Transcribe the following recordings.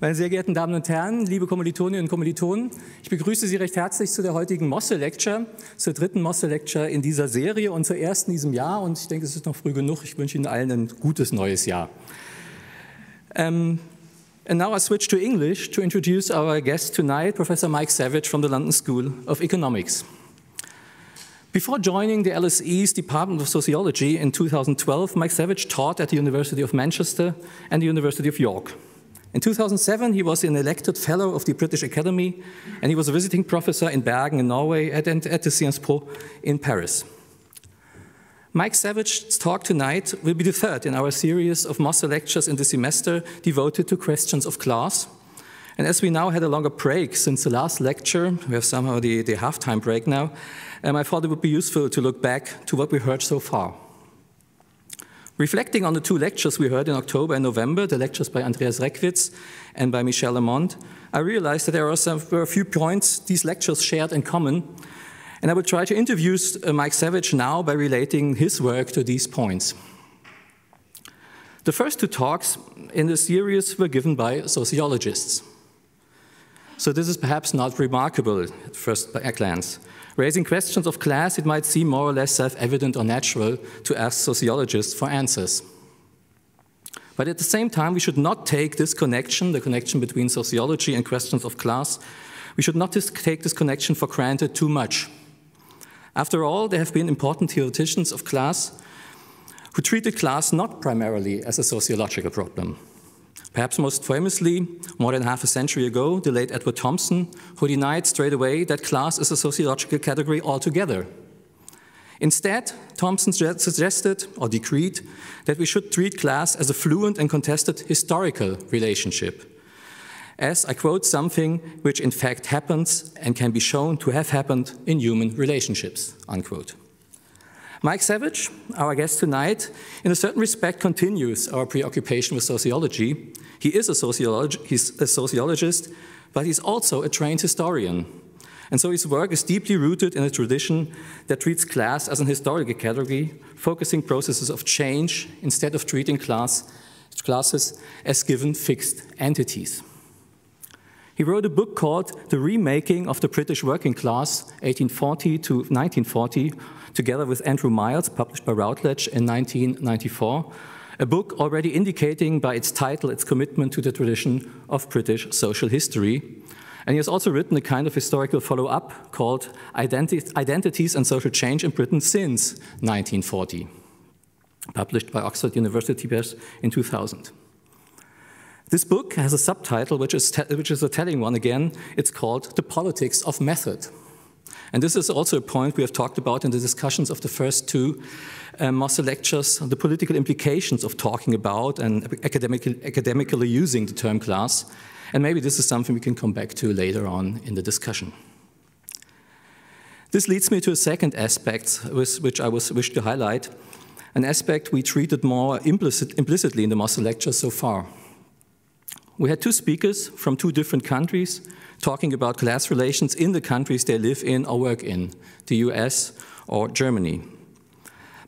Meine sehr geehrten Damen und Herren, liebe Kommilitoninnen und Kommilitonen, ich begrüße Sie recht herzlich zu der heutigen Mosse-Lecture, zur dritten Mosse-Lecture in dieser Serie und zur ersten in diesem Jahr. Und ich denke, es ist noch früh genug. Ich wünsche Ihnen allen ein gutes neues Jahr. And now I switch to English to introduce our guest tonight, Professor Mike Savage from the London School of Economics. Before joining the LSE's Department of Sociology in 2012, Mike Savage taught at the University of Manchester and the University of York. In 2007, he was an elected fellow of the British Academy, and he was a visiting professor in Bergen in Norway and at the Sciences Po in Paris. Mike Savage's talk tonight will be the third in our series of Mosse-Lectures in the semester devoted to questions of class. And as we now had a longer break since the last lecture, we have somehow the halftime break now, I thought it would be useful to look back to what we heard so far. Reflecting on the two lectures we heard in October and November, the lectures by Andreas Reckwitz and by Michel Lamont, I realized that there were a few points these lectures shared in common, and I will try to introduce Mike Savage now by relating his work to these points. The first two talks in the series were given by sociologists. So this is perhaps not remarkable at first glance. Raising questions of class, it might seem more or less self-evident or natural to ask sociologists for answers. But at the same time, we should not take this connection, the connection between sociology and questions of class, we should not take this connection for granted too much. After all, there have been important theoreticians of class who treated class not primarily as a sociological problem. Perhaps most famously, more than half a century ago, the late Edward Thompson, who denied straight away that class is a sociological category altogether. Instead, Thompson suggested or decreed that we should treat class as a fluent and contested historical relationship, as, I quote, something which in fact happens and can be shown to have happened in human relationships, unquote. Mike Savage, our guest tonight, in a certain respect continues our preoccupation with sociology. He is a sociologist, but he's also a trained historian. And so his work is deeply rooted in a tradition that treats class as an historical category, focusing processes of change instead of treating classes as given fixed entities. He wrote a book called The Remaking of the British Working Class, 1840 to 1940, together with Andrew Miles, published by Routledge in 1994, a book already indicating by its title its commitment to the tradition of British social history. And he has also written a kind of historical follow-up called Identities and Social Change in Britain Since 1940, published by Oxford University Press in 2000. This book has a subtitle which is a telling one again. It's called The Politics of Method. And this is also a point we have talked about in the discussions of the first two Mosse-Lectures, the political implications of talking about and academically using the term class. And maybe this is something we can come back to later on in the discussion. This leads me to a second aspect which I wish to highlight, an aspect we treated more implicitly in the Mosse-Lectures so far. We had two speakers from two different countries talking about class relations in the countries they live in or work in, the US or Germany.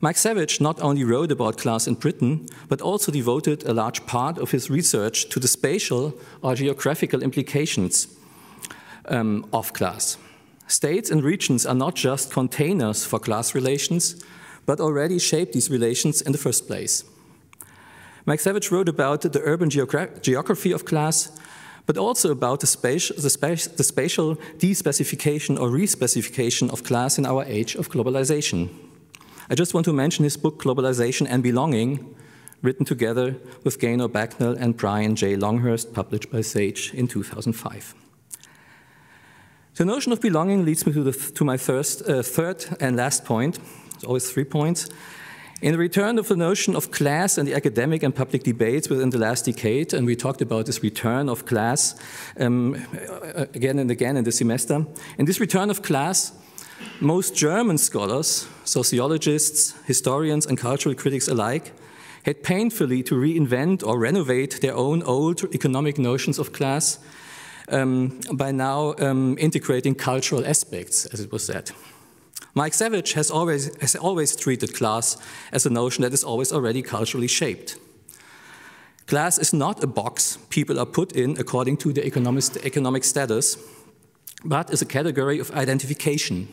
Mike Savage not only wrote about class in Britain, but also devoted a large part of his research to the spatial or geographical implications of class. States and regions are not just containers for class relations, but already shape these relations in the first place. Mike Savage wrote about the urban geography of class, but also about the spatial despecification or respecification of class in our age of globalization. I just want to mention his book, Globalization and Belonging, written together with Gaynor Bagnall and Brian J. Longhurst, published by Sage in 2005. The notion of belonging leads me to my third and last point. It's always 3 points. In the return of the notion of class and the academic and public debates within the last decade, and we talked about this return of class again and again in the semester, in this return of class, most German scholars, sociologists, historians, and cultural critics alike had painfully to reinvent or renovate their own old economic notions of class by now integrating cultural aspects, as it was said. Mike Savage has always treated class as a notion that is always already culturally shaped. Class is not a box people are put in according to their economic status, but is a category of identification.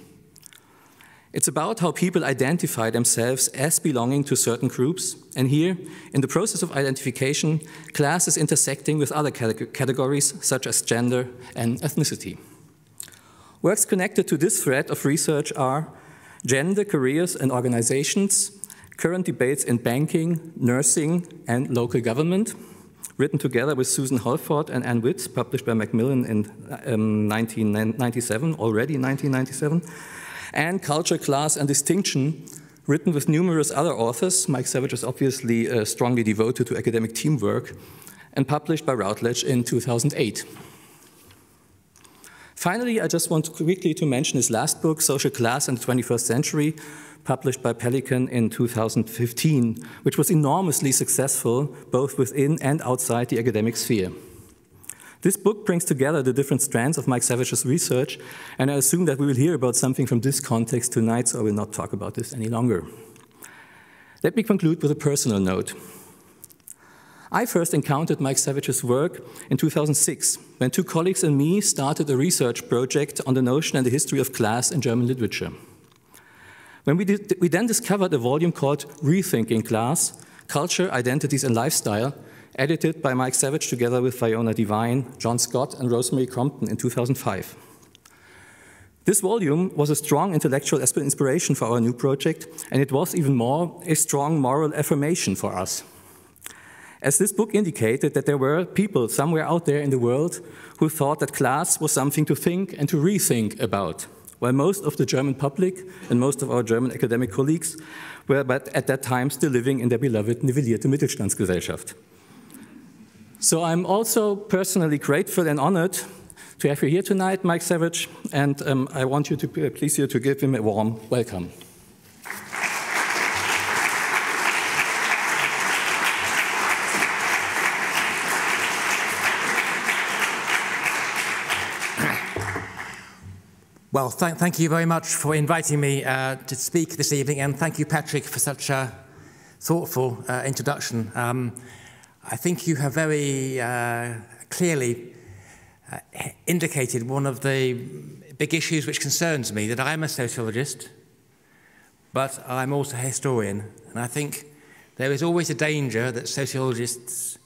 It's about how people identify themselves as belonging to certain groups, and here, in the process of identification, class is intersecting with other categories such as gender and ethnicity. Works connected to this thread of research are gender, careers and organizations, current debates in banking, nursing and local government, written together with Susan Holford and Ann Witt, published by Macmillan in 1997, already 1997, and Culture, Class and Distinction, written with numerous other authors. Mike Savage is obviously strongly devoted to academic teamwork, and published by Routledge in 2008. Finally, I just want quickly to mention his last book, Social Class in the 21st Century, published by Pelican in 2015, which was enormously successful both within and outside the academic sphere. This book brings together the different strands of Mike Savage's research, and I assume that we will hear about something from this context tonight, so I will not talk about this any longer. Let me conclude with a personal note. I first encountered Mike Savage's work in 2006, when two colleagues and me started a research project on the notion and the history of class in German literature. When we then discovered a volume called Rethinking Class, Culture, Identities and Lifestyle, edited by Mike Savage together with Fiona Devine, John Scott and Rosemary Compton in 2005. This volume was a strong intellectual inspiration for our new project, and it was even more a strong moral affirmation for us. As this book indicated, that there were people somewhere out there in the world who thought that class was something to think and to rethink about, while most of the German public and most of our German academic colleagues were at that time still living in their beloved nivellierte Mittelstandsgesellschaft. So I'm also personally grateful and honored to have you here tonight, Mike Savage, and I want you to please you to give him a warm welcome. Well, thank you very much for inviting me to speak this evening, and thank you, Patrick, for such a thoughtful introduction. I think you have very clearly indicated one of the big issues which concerns me, that I'm a sociologist, but I'm also a historian. And I think there is always a danger that sociologists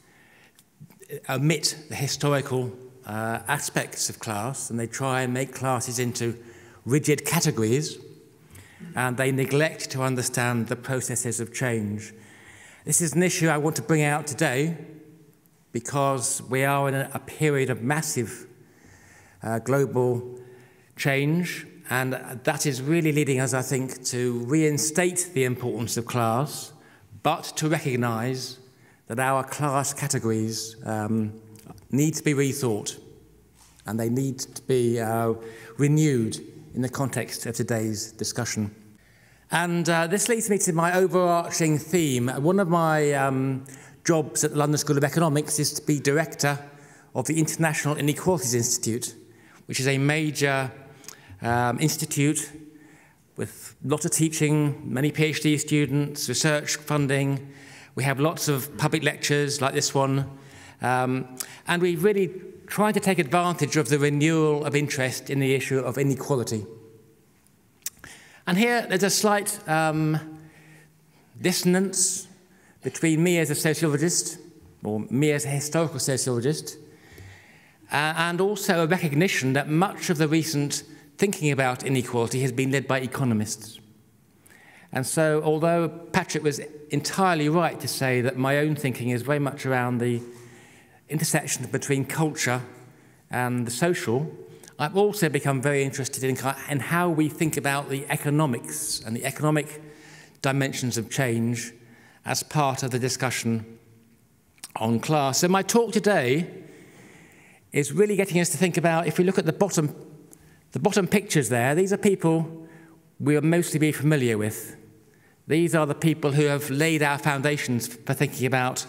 omit the historical aspects of class, and they try and make classes into rigid categories, and they neglect to understand the processes of change. This is an issue I want to bring out today because we are in a period of massive global change, and that is really leading us, I think, to reinstate the importance of class, but to recognize that our class categories need to be rethought, and they need to be renewed in the context of today's discussion. And this leads me to my overarching theme. One of my jobs at the London School of Economics is to be director of the International Inequalities Institute, which is a major institute with lots of teaching, many PhD students, research funding. We have lots of public lectures like this one. And we really try to take advantage of the renewal of interest in the issue of inequality. And here there's a slight dissonance between me as a sociologist, or me as a historical sociologist, and also a recognition that much of the recent thinking about inequality has been led by economists. And so, although Patrick was entirely right to say that my own thinking is very much around the intersection between culture and the social, I've also become very interested in how we think about the economics and the economic dimensions of change as part of the discussion on class. So my talk today is really getting us to think about, if we look at the bottom pictures there, these are people we will mostly be familiar with. These are the people who have laid our foundations for thinking about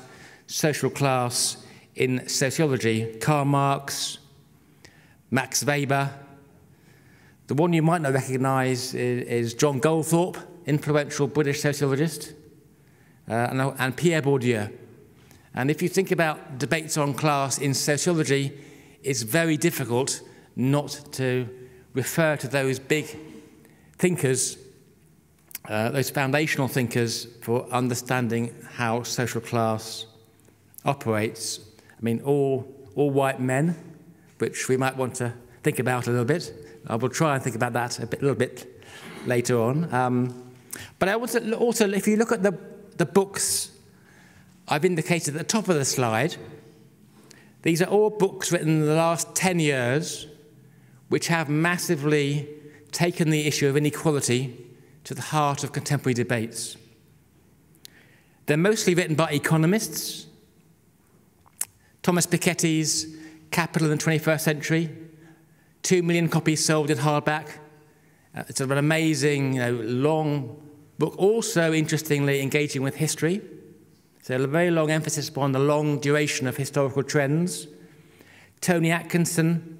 social class in sociology. Karl Marx, Max Weber. The one you might not recognise is John Goldthorpe, influential British sociologist, and Pierre Bourdieu. And if you think about debates on class in sociology, it's very difficult not to refer to those big thinkers, those foundational thinkers, for understanding how social class operates. I mean, all white men, which we might want to think about a little bit. I will try and think about that a little bit later on. But I also, if you look at the books I've indicated at the top of the slide, these are all books written in the last 10 years which have massively taken the issue of inequality to the heart of contemporary debates. They're mostly written by economists. Thomas Piketty's Capital in the 21st Century, 2 million copies sold in hardback. It's an amazing, long book, also interestingly engaging with history. So a very long emphasis upon the long duration of historical trends. Tony Atkinson,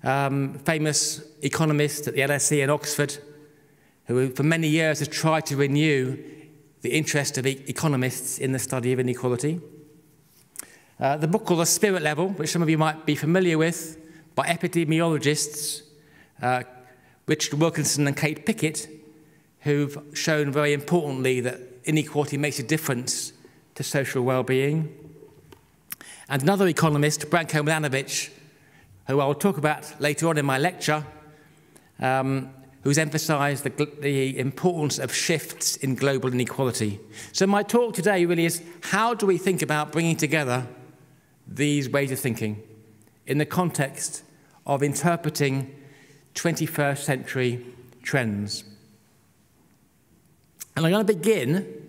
famous economist at the LSE in Oxford, who for many years has tried to renew the interest of economists in the study of inequality. The book called The Spirit Level, which some of you might be familiar with, by epidemiologists Richard Wilkinson and Kate Pickett, who've shown very importantly that inequality makes a difference to social well-being. And another economist, Branko Milanovic, who I'll talk about later on in my lecture, who's emphasized the importance of shifts in global inequality. So my talk today really is, how do we think about bringing together these ways of thinking in the context of interpreting 21st century trends? And I'm going to begin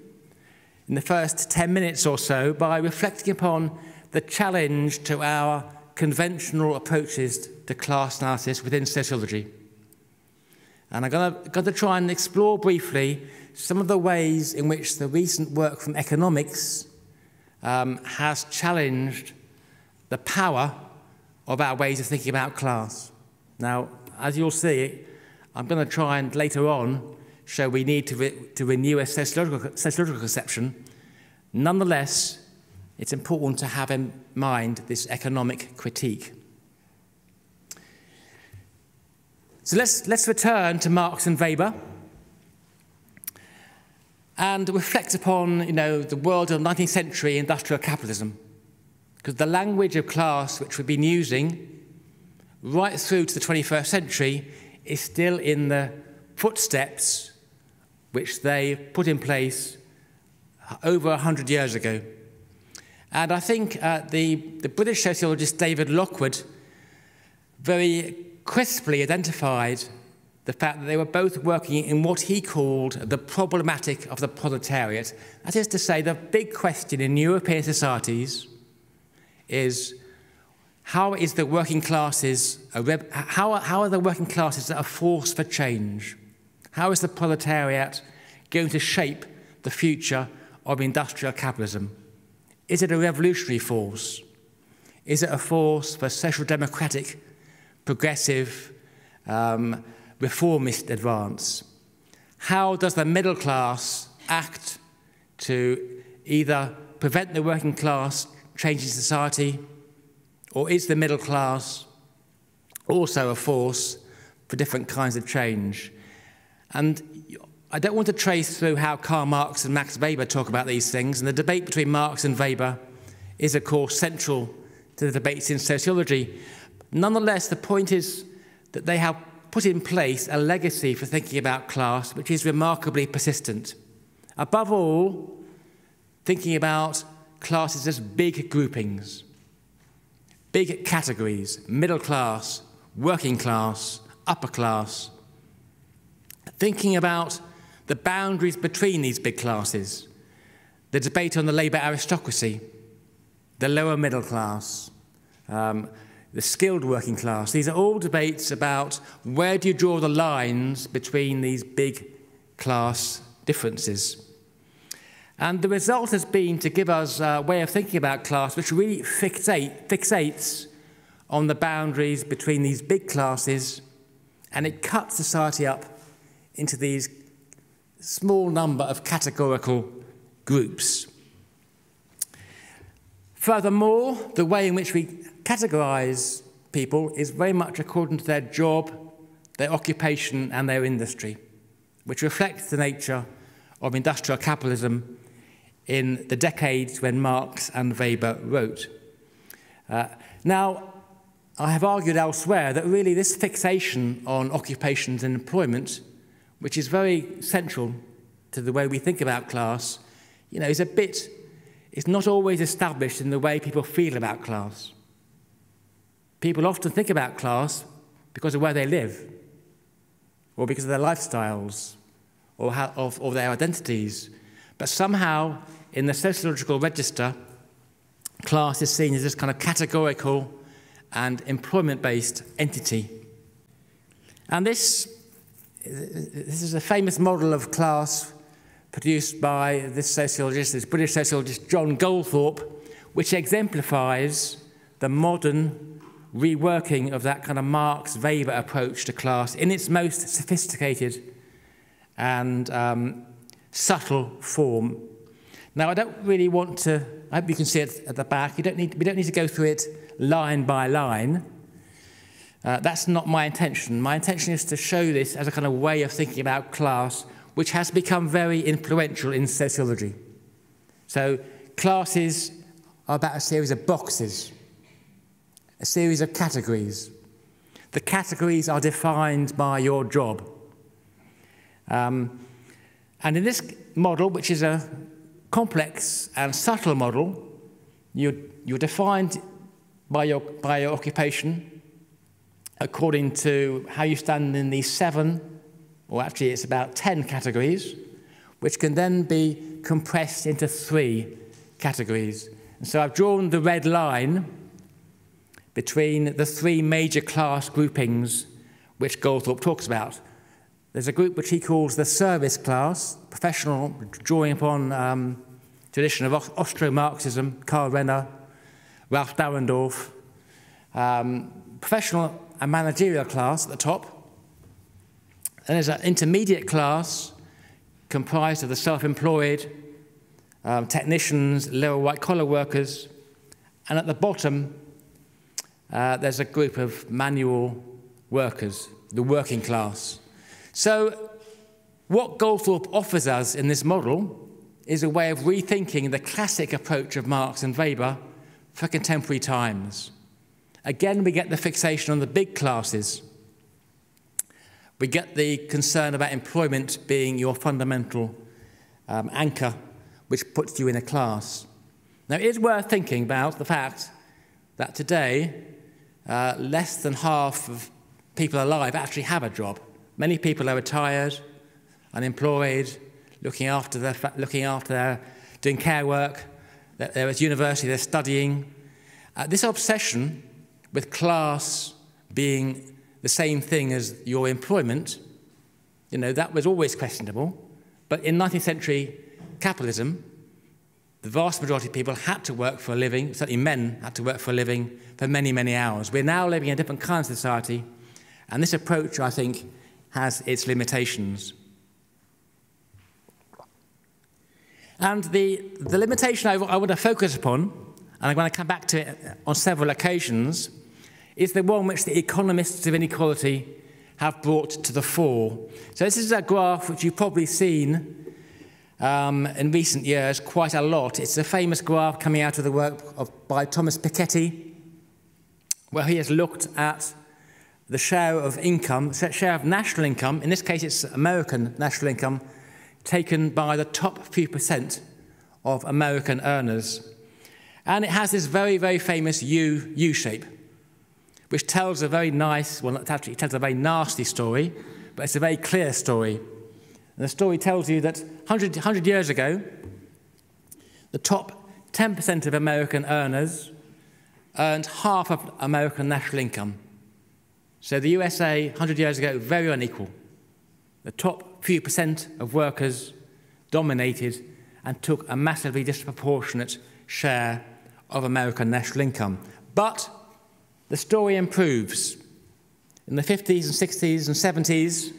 in the first 10 minutes or so by reflecting upon the challenge to our conventional approaches to class analysis within sociology. And I'm going to try and explore briefly some of the ways in which the recent work from economics has challenged the power of our ways of thinking about class. Now, as you'll see, I'm going to try and later on show we need to renew a sociological conception. Nonetheless, it's important to have in mind this economic critique. So let's return to Marx and Weber and reflect upon, the world of 19th century industrial capitalism. Because the language of class which we've been using right through to the 21st century is still in the footsteps which they put in place over 100 years ago. And I think the British sociologist David Lockwood very crisply identified the fact that they were both working in what he called the problematic of the proletariat. That is to say, the big question in European societies is how are the working classes a force for change? How is the proletariat going to shape the future of industrial capitalism? Is it a revolutionary force? Is it a force for social democratic, progressive, reformist advance? How does the middle class act to either prevent the working class changing society, or is the middle class also a force for different kinds of change? And I don't want to trace through how Karl Marx and Max Weber talk about these things, and the debate between Marx and Weber is, of course, central to the debates in sociology. Nonetheless, the point is that they have put in place a legacy for thinking about class which is remarkably persistent. Above all, thinking about classes as big groupings, big categories: middle class, working class, upper class. Thinking about the boundaries between these big classes, the debate on the labour aristocracy, the lower middle class, the skilled working class. These are all debates about where do you draw the lines between these big class differences. And the result has been to give us a way of thinking about class which really fixates on the boundaries between these big classes, and it cuts society up into these small number of categorical groups. Furthermore, the way in which we categorize people is very much according to their job, their occupation, and their industry, which reflects the nature of industrial capitalism in the decades when Marx and Weber wrote. Now, I have argued elsewhere that really this fixation on occupations and employment, which is very central to the way we think about class, is not always established in the way people feel about class. People often think about class because of where they live, or because of their lifestyles, or their identities. But somehow, in the sociological register, class is seen as this kind of categorical and employment-based entity. And this is a famous model of class produced by this British sociologist John Goldthorpe, which exemplifies the modern reworking of that kind of Marx-Weber approach to class in its most sophisticated and subtle form. Now, I don't really want to, I hope you can see it at the back. We don't need to go through it line by line. That's not my intention. My intention is to show this as a kind of way of thinking about class, which has become very influential in sociology. So classes are about a series of boxes, a series of categories. The categories are defined by your job. And in this model, which is a complex and subtle model, you're defined by your occupation according to how you stand in these 7, or actually it's about 10 categories, which can then be compressed into 3 categories. And so I've drawn the red line between the 3 major class groupings which Goldthorpe talks about. There's a group which he calls the service class, professional, drawing upon tradition of Austro-Marxism, Karl Renner, Ralph Dahrendorf, professional and managerial class at the top. And there's an intermediate class comprised of the self-employed, technicians, lower white-collar workers, and at the bottom there's a group of manual workers, the working class. So what Goldthorpe offers us in this model is a way of rethinking the classic approach of Marx and Weber for contemporary times. Again, we get the fixation on the big classes. We get the concern about employment being your fundamental anchor, which puts you in a class. Now, it is worth thinking about the fact that today, less than half of people alive actually have a job. Many people are retired, unemployed, looking after their, doing care work. They're at university, they're studying. This obsession with class being the same thing as your employment, that was always questionable. But in 19th century capitalism, the vast majority of people had to work for a living, certainly men had to work for a living for many, many hours. We're now living in a different kind of society, and this approach, I think, has its limitations. And the limitation I want to focus upon, and I'm going to come back to it on several occasions, is the one which the economists of inequality have brought to the fore. So this is a graph which you've probably seen in recent years quite a lot. It's a famous graph coming out of the work by Thomas Piketty, where he has looked at the share of income, share of national income, in this case it's American national income, taken by the top few percent of American earners. And it has this very, very famous U shape, which tells a very nice, well, not actually, it tells a very nasty story, but it's a very clear story. And the story tells you that 100 years ago, the top 10% of American earners earned half of American national income. So the USA, 100 years ago, very unequal. The top few percent of workers dominated and took a massively disproportionate share of American national income. But the story improves. In the 50s and 60s and 70s,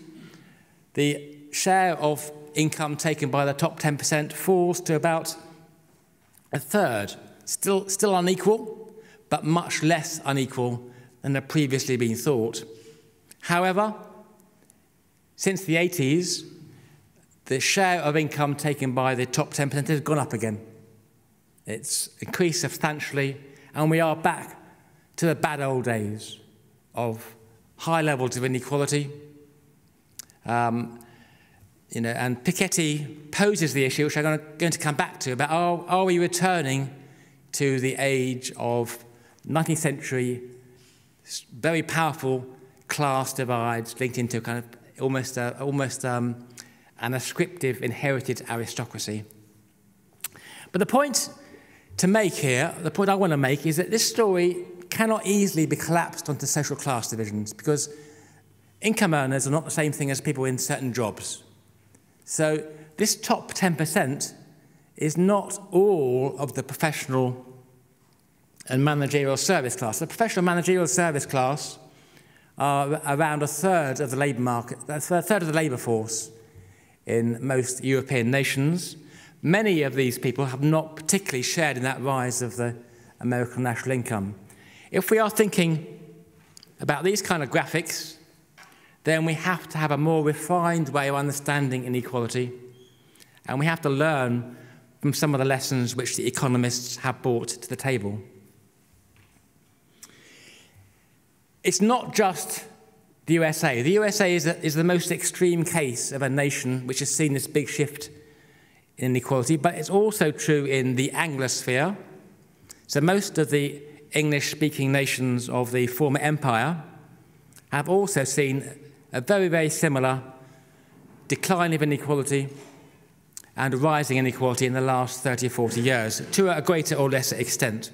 the share of income taken by the top 10% falls to about a third. still unequal, but much less unequal than had previously been thought. However, since the 80s, the share of income taken by the top 10% has gone up again. It's increased substantially, and we are back to the bad old days of high levels of inequality. And Piketty poses the issue, which I'm going to come back to, about are we returning to the age of 19th century, very powerful class divides linked into kind of almost an ascriptive inherited aristocracy. But the point to make here, the point I want to make, is that this story cannot easily be collapsed onto social class divisions, because income earners are not the same thing as people in certain jobs. So this top 10% is not all of the professional and managerial service class. The professional managerial service class are around a third of the labour market, a third of the labour force in most European nations. Many of these people have not particularly shared in that rise of the American national income. If we are thinking about these kind of graphics, then we have to have a more refined way of understanding inequality, and we have to learn from some of the lessons which the economists have brought to the table. It's not just the USA. The USA is the most extreme case of a nation which has seen this big shift in inequality, but it's also true in the Anglosphere. So most of the English-speaking nations of the former empire have also seen a very, very similar decline of inequality and rising inequality in the last 30 or 40 years, to a greater or lesser extent.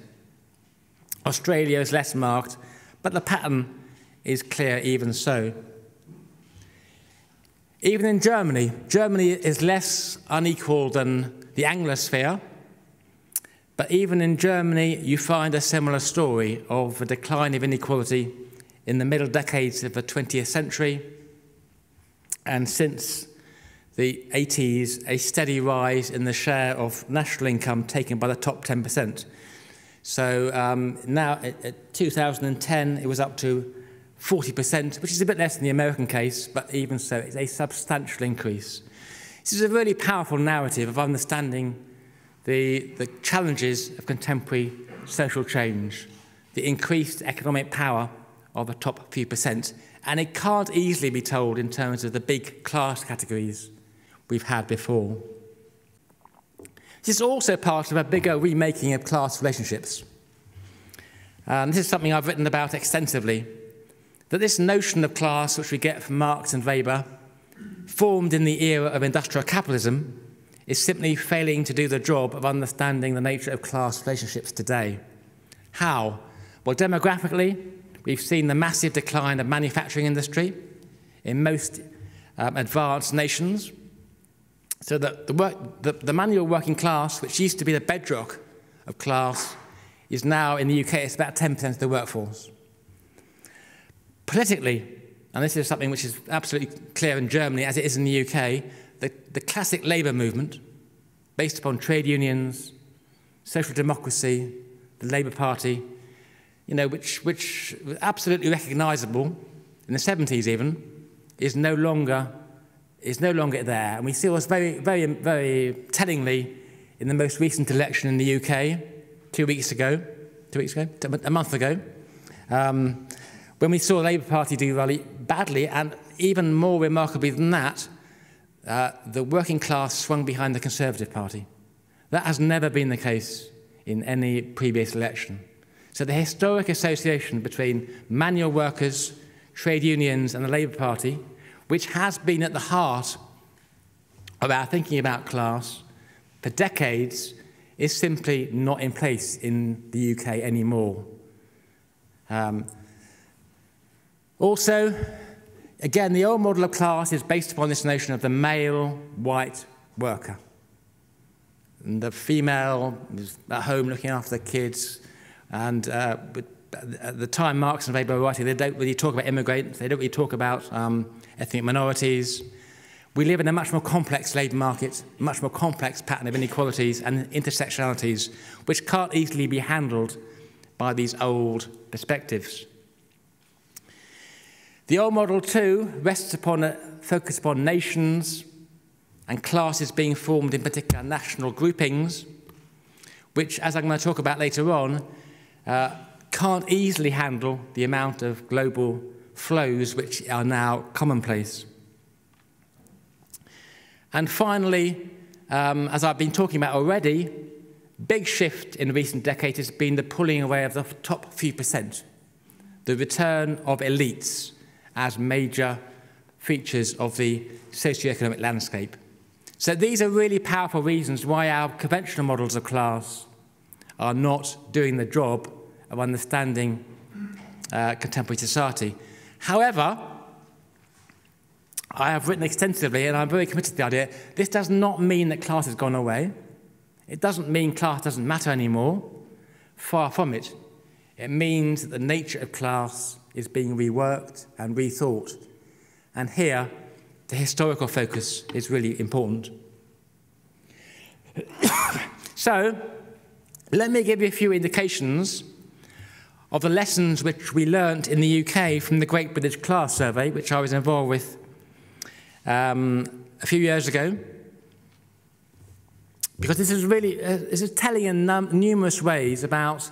Australia is less marked, but the pattern is clear even so. Even in Germany, Germany is less unequal than the Anglosphere, but even in Germany you find a similar story of a decline of inequality in the middle decades of the 20th century, and since the 80s, a steady rise in the share of national income taken by the top 10%. So now, at 2010, it was up to 40%, which is a bit less than the American case, but even so, it's a substantial increase. This is a really powerful narrative of understanding the challenges of contemporary social change, the increased economic power of the top few percent, and it can't easily be told in terms of the big class categories we've had before. This is also part of a bigger remaking of class relationships. This is something I've written about extensively, that this notion of class, which we get from Marx and Weber, formed in the era of industrial capitalism, is simply failing to do the job of understanding the nature of class relationships today. How? Well, demographically, we've seen the massive decline of manufacturing industry in most advanced nations, so that the manual working class, which used to be the bedrock of class, is now in the UK, it's about 10% of the workforce. Politically, and this is something which is absolutely clear in Germany as it is in the UK, the classic labour movement, based upon trade unions, social democracy, the Labour Party, which was absolutely recognisable in the 70s even, is no longer there. And we see this very, very, very tellingly in the most recent election in the UK, a month ago, when we saw the Labour Party do really badly, and even more remarkably than that, the working class swung behind the Conservative Party. That has never been the case in any previous election. So the historic association between manual workers, trade unions, and the Labour Party, which has been at the heart of our thinking about class for decades, is simply not in place in the UK anymore. Also, again, the old model of class is based upon this notion of the male white worker. And the female is at home looking after the kids. And at the time Marx and Weber were writing, they don't really talk about immigrants, they don't really talk about ethnic minorities. We live in a much more complex labour market, a much more complex pattern of inequalities and intersectionalities, which can't easily be handled by these old perspectives. The old model, too, rests upon a focus upon nations and classes being formed in particular national groupings, which, as I'm going to talk about later on, can't easily handle the amount of global flows which are now commonplace. And finally, as I've been talking about already, big shift in recent decades has been the pulling away of the top few percent, the return of elites as major features of the socioeconomic landscape. So these are really powerful reasons why our conventional models of class are not doing the job of understanding contemporary society. However, I have written extensively, and I'm very committed to the idea, this does not mean that class has gone away. It doesn't mean class doesn't matter anymore. Far from it. It means that the nature of class is being reworked and rethought. And here, the historical focus is really important. So, let me give you a few indications of the lessons which we learnt in the UK from the Great British Class Survey, which I was involved with a few years ago. Because this is telling in numerous ways about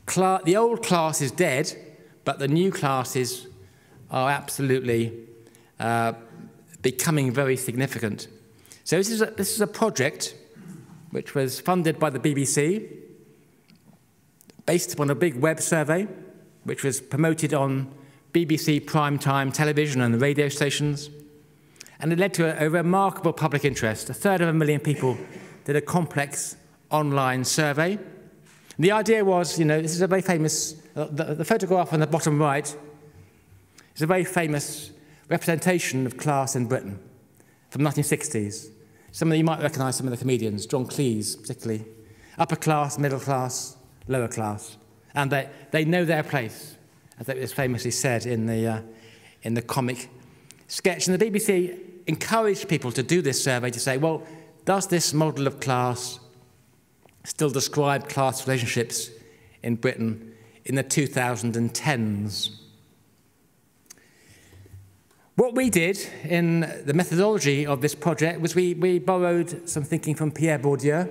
the old class is dead, but the new classes are absolutely becoming very significant. So this is a project which was funded by the BBC, based upon a big web survey, which was promoted on BBC primetime television and radio stations. And it led to a remarkable public interest. 250,000 people did a complex online survey. The idea was, you know, this is a very famous, the photograph on the bottom right is a very famous representation of class in Britain from the 1960s. Some of you might recognise some of the comedians, John Cleese particularly. Upper class, middle class, lower class. And they know their place, as it was famously said in the comic sketch. And the BBC encouraged people to do this survey to say, well, does this model of class still describe class relationships in Britain in the 2010s? What we did in the methodology of this project was we borrowed some thinking from Pierre Bourdieu,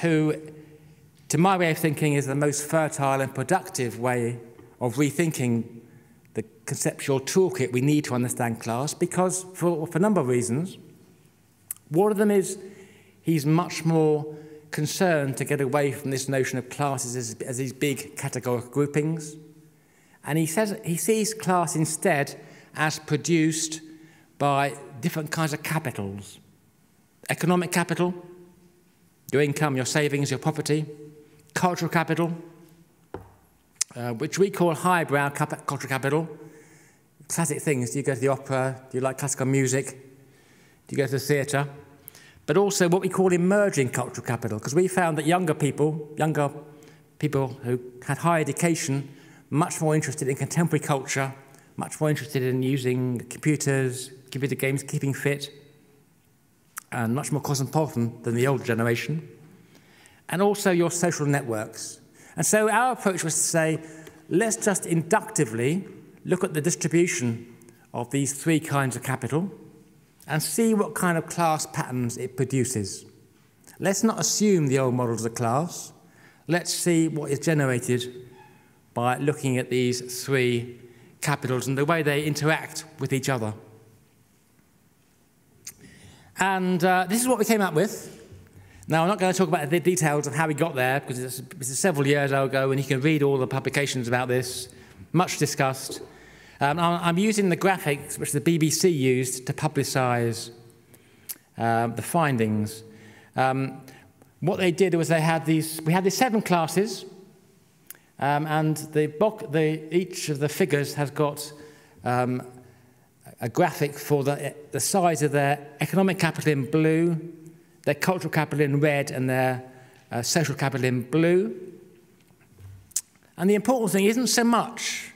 who, to my way of thinking, is the most fertile and productive way of rethinking the conceptual toolkit we need to understand class, because for a number of reasons. One of them is he's much more concerned to get away from this notion of classes as these big categorical groupings. And he says he sees class instead as produced by different kinds of capitals. Economic capital, your income, your savings, your property. Cultural capital, which we call highbrow cultural capital. Classic things. Do you go to the opera? Do you like classical music? Do you go to the theatre? But also what we call emerging cultural capital, because we found that younger people who had higher education, much more interested in contemporary culture, much more interested in using computers, computer games, keeping fit, and much more cosmopolitan than the older generation. And also your social networks. And so our approach was to say, let's just inductively look at the distribution of these three kinds of capital and see what kind of class patterns it produces. Let's not assume the old models of class. Let's see what is generated by looking at these three capitals and the way they interact with each other. And this is what we came up with. Now, I'm not going to talk about the details of how we got there, because this is several years ago, and you can read all the publications about this, much discussed. I'm using the graphics which the BBC used to publicise the findings. What they did was we had these 7 classes, and each of the figures has got a graphic for the size of their economic capital in blue, their cultural capital in red, and their social capital in blue. And the important thing isn't so much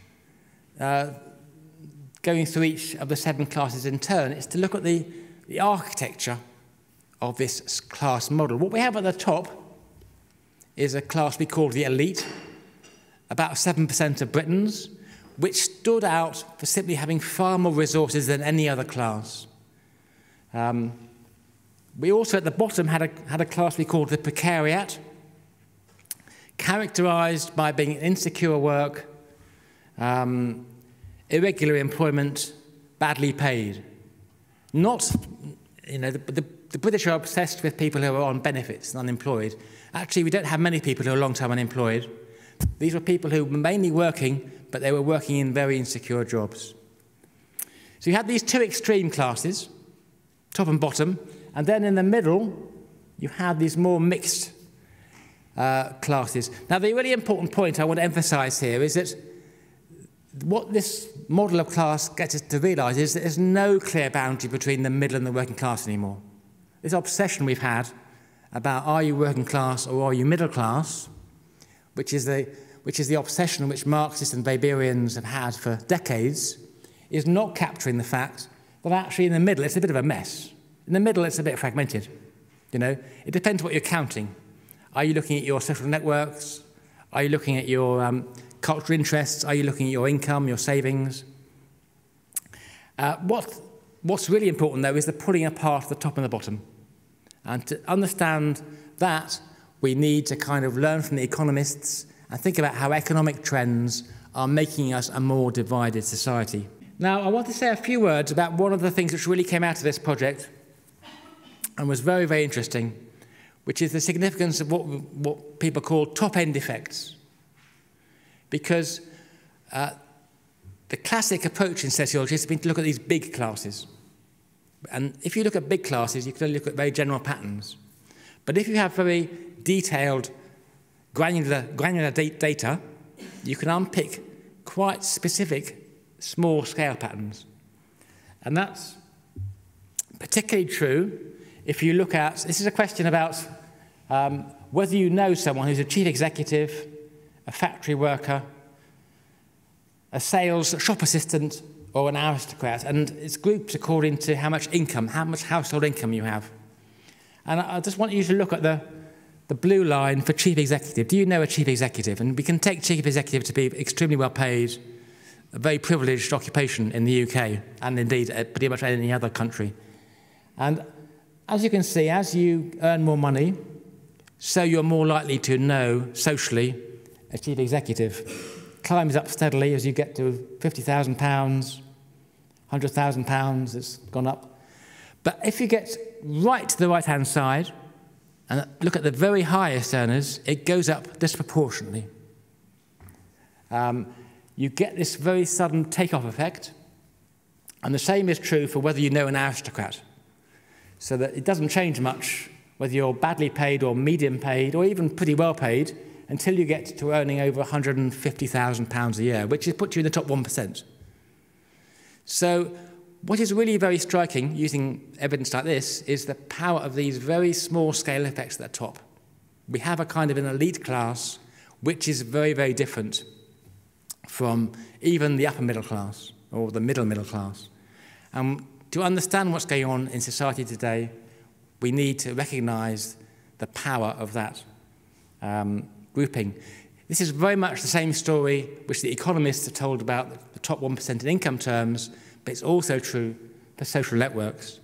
going through each of the 7 classes in turn, is to look at the architecture of this class model. What we have at the top is a class we call the elite, about 7% of Britons, which stood out for simply having far more resources than any other class. We also at the bottom had a class we called the precariat, characterized by being insecure work, irregular employment, badly paid. Not, you know, the British are obsessed with people who are on benefits and unemployed. Actually, we don't have many people who are long-term unemployed. These were people who were mainly working, but they were working in very insecure jobs. So you had these 2 extreme classes, top and bottom, and then in the middle, you had these more mixed classes. Now, the really important point I want to emphasize here is that what this model of class gets us to realize is that there's no clear boundary between the middle and the working class anymore. This obsession we've had about are you working class or are you middle class, which is the obsession which Marxists and Weberians have had for decades, is not capturing the fact that actually in the middle it's a bit of a mess. In the middle it's a bit fragmented. You know, it depends what you're counting. Are you looking at your social networks? Are you looking at your cultural interests? Are you looking at your income, your savings? What's really important, though, is the pulling apart the top and the bottom. And to understand that, we need to kind of learn from the economists and think about how economic trends are making us a more divided society. Now, I want to say a few words about one of the things which really came out of this project and was very, very interesting, which is the significance of what people call top-end effects. Because the classic approach in sociology has been to look at these big classes. And if you look at big classes, you can only look at very general patterns. But if you have very detailed, granular data, you can unpick quite specific small-scale patterns. And that's particularly true if you look at, this is a question about whether you know someone who's a chief executive, a factory worker, a sales shop assistant, or an aristocrat, and it's grouped according to how much income, how much household income you have. And I just want you to look at the blue line for chief executive. Do you know a chief executive? And we can take chief executive to be extremely well paid, a very privileged occupation in the UK, and indeed pretty much any other country. And as you can see, as you earn more money, so you're more likely to know socially a chief executive. Climbs up steadily as you get to £50,000, £100,000, it's gone up. But if you get right to the right-hand side and look at the very highest earners, it goes up disproportionately. You get this very sudden take-off effect, and the same is true for whether you know an aristocrat. So that it doesn't change much whether you're badly paid or medium paid or even pretty well paid, until you get to earning over £150,000 a year, which puts you in the top 1%. So what is really very striking, using evidence like this, is the power of these very small-scale effects at the top. We have a kind of an elite class which is very, very different from even the upper middle class or the middle class. And to understand what's going on in society today, we need to recognise the power of that grouping. This is very much the same story which the economists have told about the top 1% in income terms, but it's also true for social networks.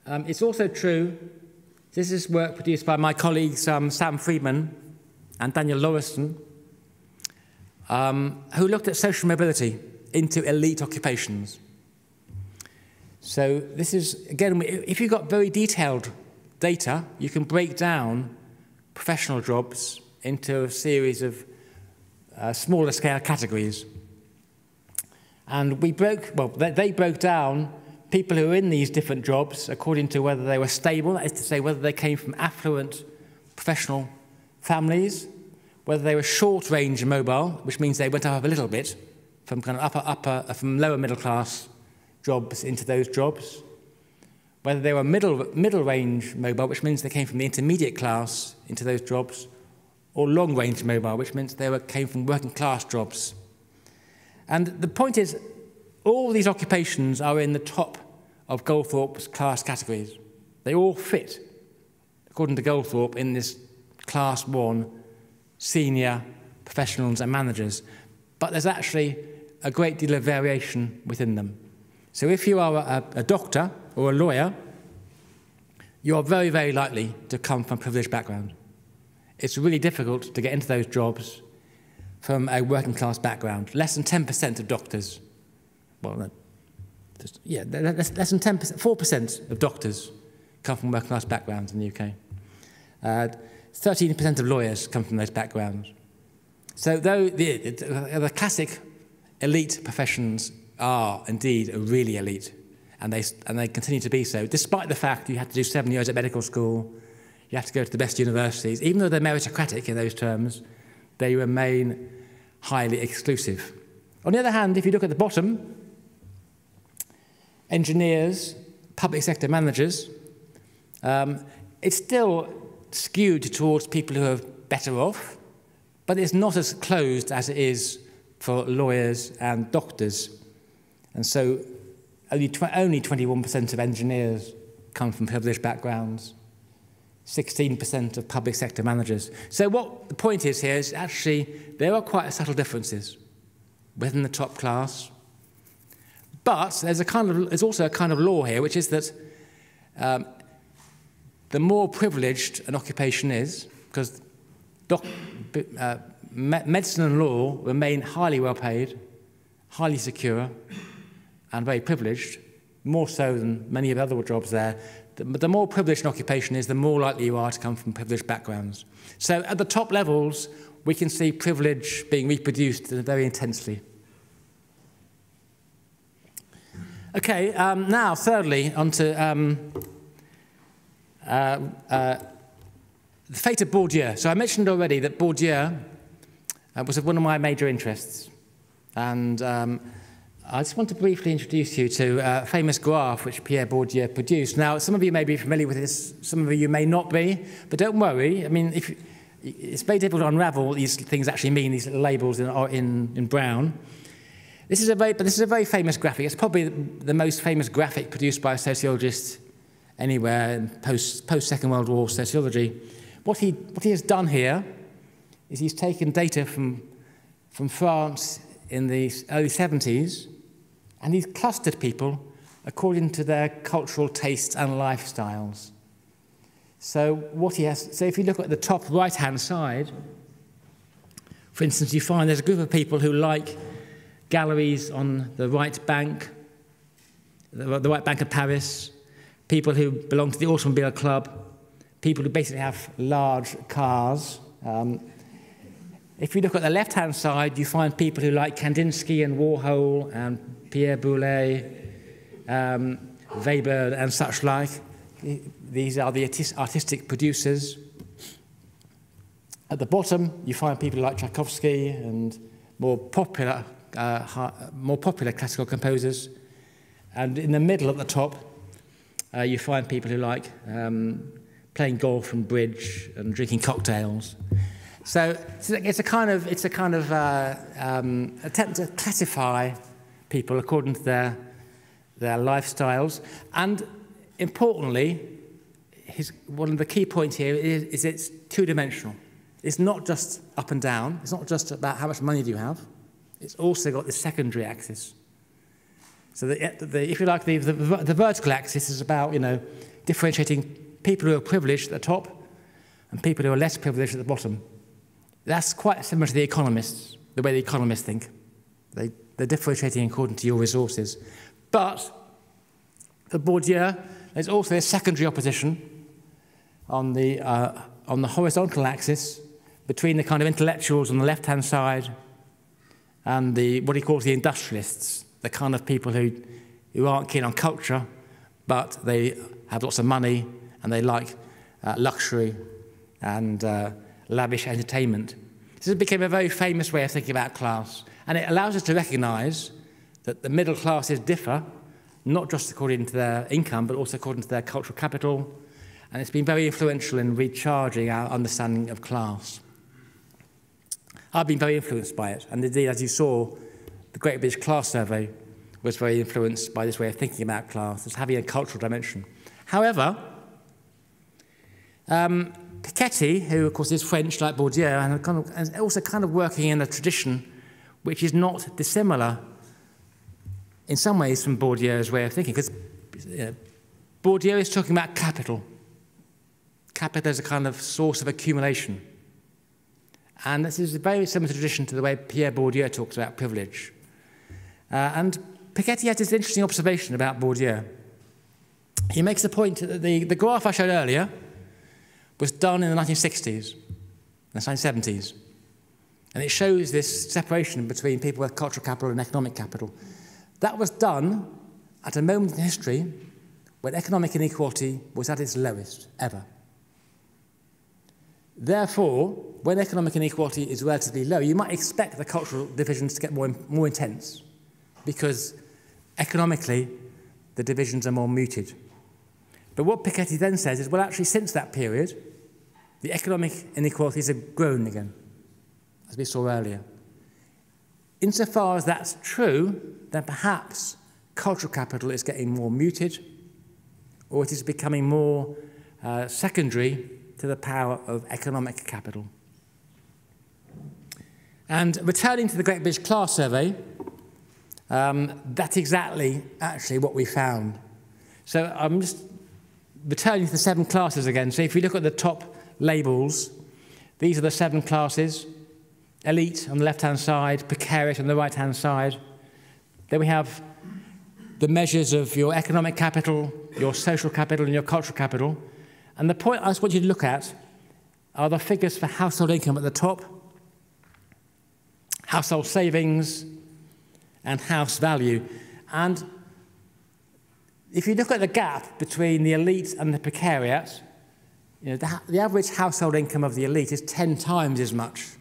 It's also true, this is work produced by my colleagues Sam Friedman and Daniel Lauriston, who looked at social mobility into elite occupations. So this is, again, if you've got very detailed data, you can break down professional jobs into a series of smaller scale categories. And they broke down people who were in these different jobs according to whether they were stable, that is to say whether they came from affluent professional families, whether they were short range mobile, which means they went up a little bit from kind of from lower middle class jobs into those jobs, whether they were middle range mobile, which means they came from the intermediate class into those jobs, or long range mobile, which means they came from working class jobs. And the point is, all these occupations are in the top of Goldthorpe's class categories. They all fit, according to Goldthorpe, in this class 1, senior professionals and managers. But there's actually a great deal of variation within them. So if you are a doctor or a lawyer, you are very, very likely to come from a privileged background. It's really difficult to get into those jobs from a working class background. Less than 10% of doctors, well, no, yeah, less than 10%, 4% of doctors come from working class backgrounds in the UK. 13% of lawyers come from those backgrounds. So though the classic elite professions are indeed really elite, and they continue to be so, despite the fact you have to do 7 years at medical school, you have to go to the best universities, even though they're meritocratic in those terms, they remain highly exclusive. On the other hand, if you look at the bottom, engineers, public sector managers, it's still skewed towards people who are better off, but it's not as closed as it is for lawyers and doctors. And so only 21% of engineers come from privileged backgrounds, 16% of public sector managers. So what the point is here is actually there are quite subtle differences within the top class. But there's also a kind of law here, which is that the more privileged an occupation is, because medicine and law remain highly well paid, highly secure, and very privileged, more so than many of the other jobs there. But the more privileged an occupation is, the more likely you are to come from privileged backgrounds. So at the top levels, we can see privilege being reproduced very intensely. Okay, now thirdly, onto the fate of Bourdieu. So I mentioned already that Bourdieu was one of my major interests. And I just want to briefly introduce you to a famous graph which Pierre Bourdieu produced. Now, some of you may be familiar with this, some of you may not be, but don't worry. I mean, it's very difficult to unravel what these things actually mean, these little labels in brown. This is a very famous graphic. It's probably the most famous graphic produced by a sociologist anywhere in post-Second World War sociology. What he has done here is he's taken data from France in the early 70s, and he's clustered people according to their cultural tastes and lifestyles. So if you look at the top right-hand side, for instance, you find there's a group of people who like galleries on the right bank of Paris, people who belong to the Automobile Club, people who basically have large cars. If you look at the left-hand side, you find people who like Kandinsky and Warhol and Pierre Bourdieu, Weber and such like. These are the artistic producers. At the bottom, you find people like Tchaikovsky and more popular classical composers. And in the middle at the top, you find people who like playing golf and bridge and drinking cocktails. So it's a kind of attempt to classify people according to their lifestyles. And importantly, one of the key points here is it's two-dimensional. It's not just up and down. It's not just about how much money do you have. It's also got the secondary axis. So if you like, the vertical axis is about differentiating people who are privileged at the top and people who are less privileged at the bottom. That's quite similar to the economists, the way the economists think. They're differentiating according to your resources. But for Bourdieu, there's also a secondary opposition on the horizontal axis between the kind of intellectuals on the left-hand side and what he calls the industrialists, the kind of people who aren't keen on culture, but they have lots of money and they like luxury and lavish entertainment. This became a very famous way of thinking about class, and it allows us to recognise that the middle classes differ, not just according to their income, but also according to their cultural capital, and it's been very influential in recharging our understanding of class. I've been very influenced by it, and indeed, as you saw, the Great British Class Survey was very influenced by this way of thinking about class as having a cultural dimension. However, Piketty, who of course is French like Bourdieu, and also kind of working in a tradition which is not dissimilar in some ways from Bourdieu's way of thinking, because Bourdieu is talking about capital. Capital is a kind of source of accumulation. And this is a very similar tradition to the way Pierre Bourdieu talks about privilege. And Piketty has this interesting observation about Bourdieu. He makes the point that the graph I showed earlier was done in the 1960s, the 1970s. And it shows this separation between people with cultural capital and economic capital. That was done at a moment in history when economic inequality was at its lowest ever. Therefore, when economic inequality is relatively low, you might expect the cultural divisions to get more intense, because economically the divisions are more muted. But what Piketty then says is, well, actually, since that period, the economic inequalities have grown again, as we saw earlier. Insofar as that's true, then perhaps cultural capital is getting more muted, or it is becoming more secondary to the power of economic capital. And returning to the Great British Class Survey, that's exactly actually what we found. So I'm just returning to the 7 classes again. So if you look at the top labels, these are the 7 classes: elite on the left-hand side, precariat on the right-hand side. Then we have the measures of your economic capital, your social capital, and your cultural capital. And the point I just want you to look at are the figures for household income at the top, household savings, and house value. And if you look at the gap between the elite and the precariat, the average household income of the elite is 10 times as much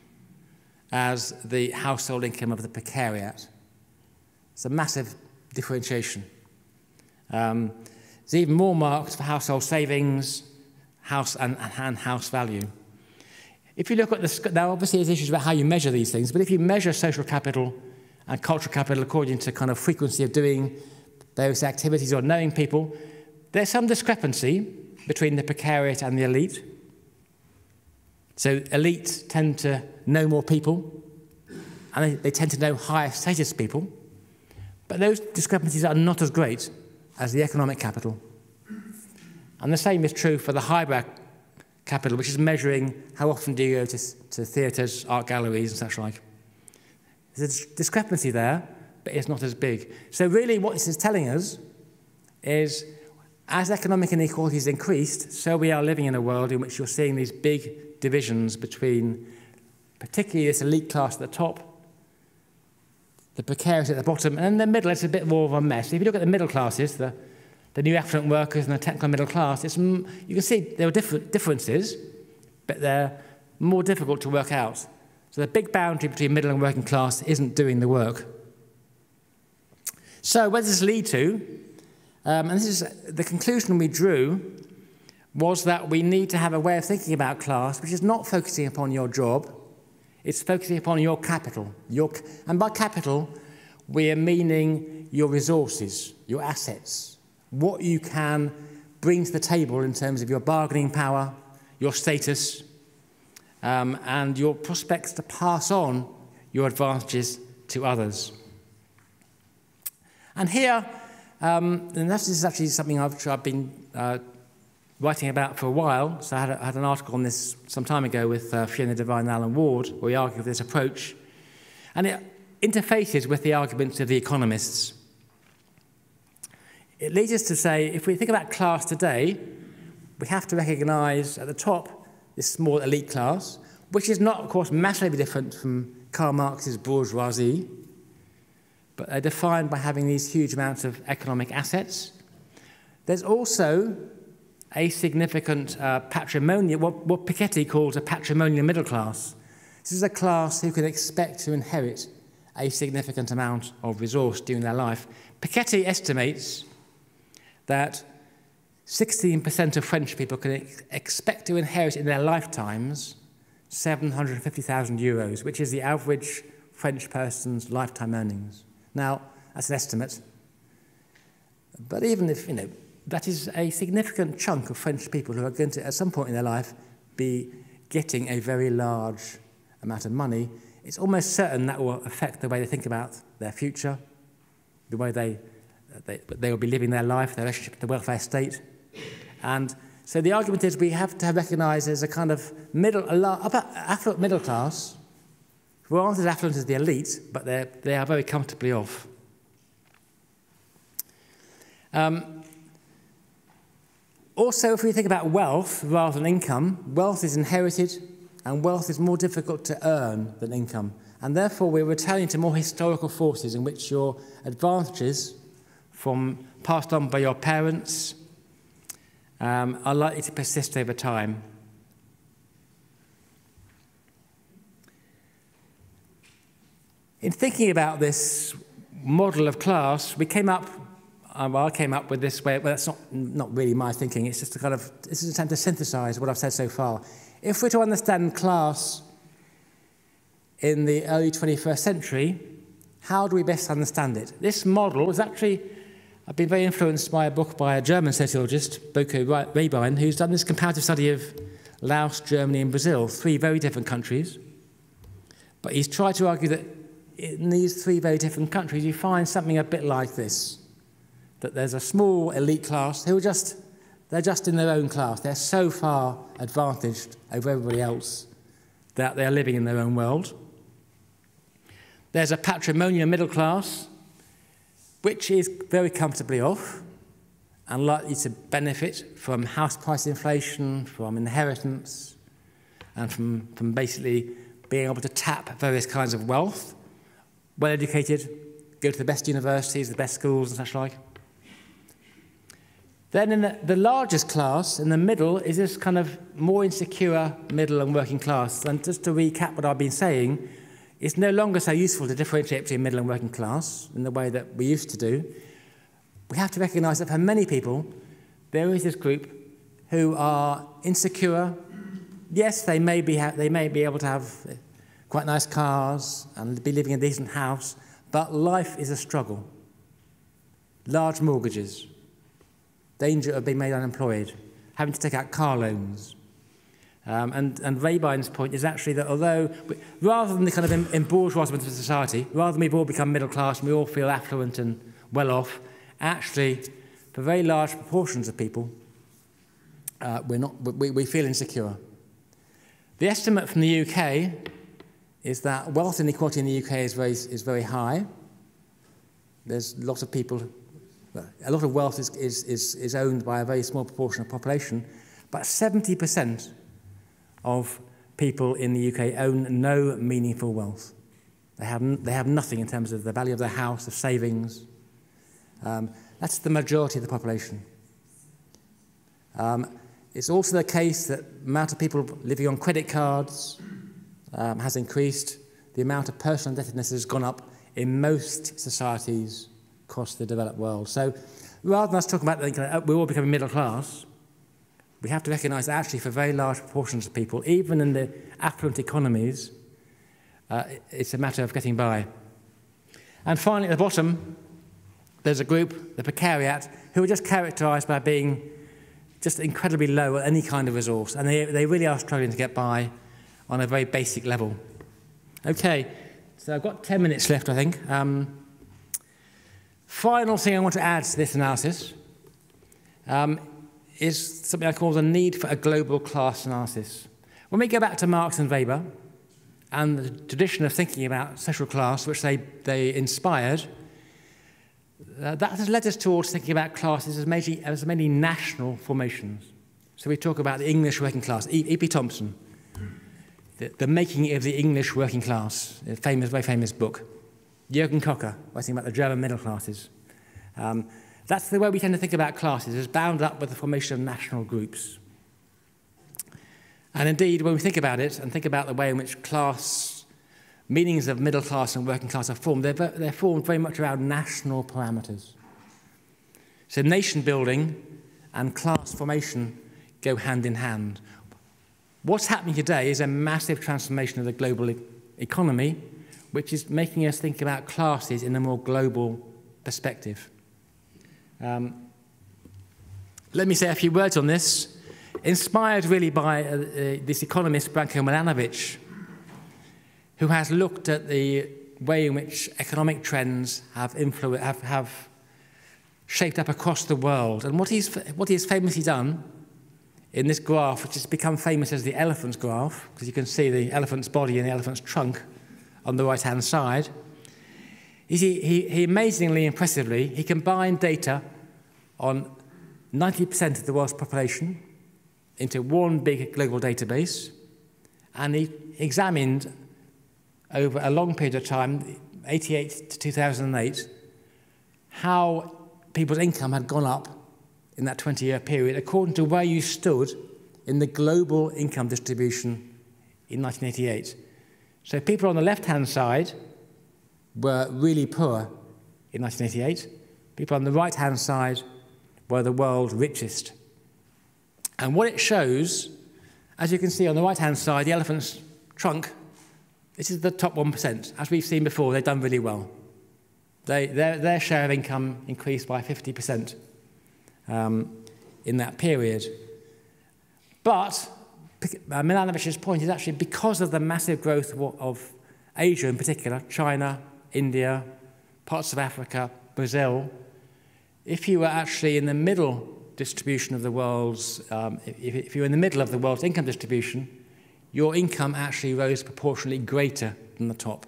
as the household income of the precariat. It's a massive differentiation. It's even more marked for household savings, house and house value. If you look at now obviously there's issues about how you measure these things, but if you measure social capital and cultural capital according to kind of frequency of doing various activities or knowing people, there's some discrepancy between the precariat and the elite. So elites tend to know more people, and they tend to know higher status people, but those discrepancies are not as great as the economic capital. And the same is true for the highbrow capital, which is measuring how often do you go to theatres, art galleries, and such like. There's a discrepancy there, but it's not as big. So really what this is telling us is, as economic inequality has increased, so we are living in a world in which you're seeing these big divisions between particularly this elite class at the top, the precariat at the bottom, and in the middle it's a bit more of a mess. If you look at the middle classes, the new affluent workers and the technical middle class, you can see there are differences, but they're more difficult to work out. So the big boundary between middle and working class isn't doing the work. So where does this lead to? And this is the conclusion we drew, was that we need to have a way of thinking about class which is not focusing upon your job, it's focusing upon your capital. And by capital, we are meaning your resources, your assets, what you can bring to the table in terms of your bargaining power, your status, and your prospects to pass on your advantages to others. And here, and this is actually something I've been writing about for a while. So I had an article on this some time ago with Fiona Devine and Alan Ward, where we argue this approach. And it interfaces with the arguments of the economists. It leads us to say, if we think about class today, we have to recognise at the top this small elite class, which is not, of course, massively different from Karl Marx's bourgeoisie, but they're defined by having these huge amounts of economic assets. There's also a significant patrimonial, what Piketty calls a patrimonial middle class. This is a class who can expect to inherit a significant amount of resource during their life. Piketty estimates that 16% of French people can expect to inherit in their lifetimes 750,000 euros, which is the average French person's lifetime earnings. Now, that's an estimate, but even if, that is a significant chunk of French people who are going to, at some point in their life, be getting a very large amount of money. It's almost certain that will affect the way they think about their future, the way they will be living their life, their relationship to the welfare state. And so the argument is we have to recognise as a kind of affluent middle class, who aren't as affluent as the elite, but they are very comfortably off. Also, if we think about wealth rather than income, wealth is inherited, and wealth is more difficult to earn than income. And therefore, we're returning to more historical forces in which your advantages passed on by your parents are likely to persist over time. In thinking about this model of class, I came up with this way. Well, that's not really my thinking. It's just this is an attempt to synthesize what I've said so far. If we're to understand class in the early 21st century, how do we best understand it? This model is actually, I've been very influenced by a book by a German sociologist, Mosse-Lectures, who's done this comparative study of Laos, Germany, and Brazil, 3 very different countries. But he's tried to argue that in these 3 very different countries, you find something a bit like this. That there's a small elite class who they're just in their own class. They're so far advantaged over everybody else that they're living in their own world. There's a patrimonial middle class, which is very comfortably off and likely to benefit from house price inflation, from inheritance, and from basically being able to tap various kinds of wealth, well-educated, go to the best universities, the best schools and such like. Then in the largest class, in the middle, is this kind of more insecure middle and working class. And just to recap what I've been saying, it's no longer so useful to differentiate between middle and working class in the way that we used to do. We have to recognise that for many people, there is this group who are insecure. Yes, they may be able to have quite nice cars and be living in a decent house, but life is a struggle. Large mortgages, danger of being made unemployed, having to take out car loans. And Weber's point is actually that although, rather than the kind of embourgeoisement of society, rather than we've all become middle class and we all feel affluent and well off, actually, for very large proportions of people, we feel insecure. The estimate from the UK is that wealth inequality in the UK is very high. There's lots of people. A lot of wealth is owned by a very small proportion of the population, but 70% of people in the UK own no meaningful wealth. They have nothing in terms of the value of their house, of savings. That's the majority of the population. It's also the case that the amount of people living on credit cards has increased. The amount of personal indebtedness has gone up in most societies across the developed world. So rather than us talking about we're all becoming middle class, we have to recognise that actually for very large proportions of people, even in the affluent economies, it's a matter of getting by. And finally, at the bottom, there's a group, the precariat, who are just characterised by being just incredibly low at any kind of resource, and they really are struggling to get by on a very basic level. Okay, so I've got 10 minutes left, I think. Final thing I want to add to this analysis is something I call the need for a global class analysis. When we go back to Marx and Weber and the tradition of thinking about social class, which they inspired, that has led us towards thinking about classes as mainly national formations. So we talk about the English working class, E.P. Thompson, the making of the English working class, a very famous book. Jürgen Kocher, writing about the German middle classes. That's the way we tend to think about classes, as bound up with the formation of national groups. And indeed, when we think about it, and think about the way in which meanings of middle class and working class are formed, they're formed very much around national parameters. So nation building and class formation go hand in hand. What's happening today is a massive transformation of the global economy, which is making us think about classes in a more global perspective. Let me say a few words on this, inspired really by this economist, Branko Milanovic, who has looked at the way in which economic trends have shaped up across the world. And what he's famously done in this graph, which has become famous as the elephant's graph, because you can see the elephant's body and the elephant's trunk on the right-hand side, is he amazingly, impressively, he combined data on 90% of the world's population into one big global database, and he examined over a long period of time, 88 to 2008, how people's income had gone up in that 20-year period according to where you stood in the global income distribution in 1988. So people on the left-hand side were really poor in 1988. People on the right-hand side were the world's richest. And what it shows, as you can see on the right-hand side, the elephant's trunk, this is the top 1%. As we've seen before, they've done really well. Their share of income increased by 50% in that period. But Milanovic's point is actually because of the massive growth of Asia in particular, China, India, parts of Africa, Brazil, if you were actually in the middle distribution of the world's, if you're in the middle of the world's income distribution, your income actually rose proportionally greater than the top.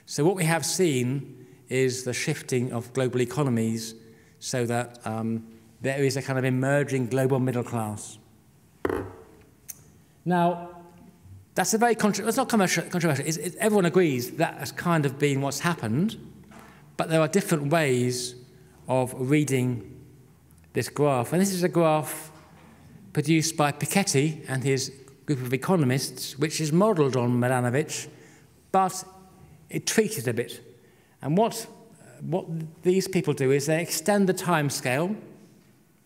So what we have seen is the shifting of global economies so that there is a kind of emerging global middle class. Now, that's a very it's not controversial. Everyone agrees that has kind of been what's happened, but there are different ways of reading this graph. And this is a graph produced by Piketty and his group of economists, which is modelled on Milanovic, but it tweaks it a bit. And what these people do is they extend the time scale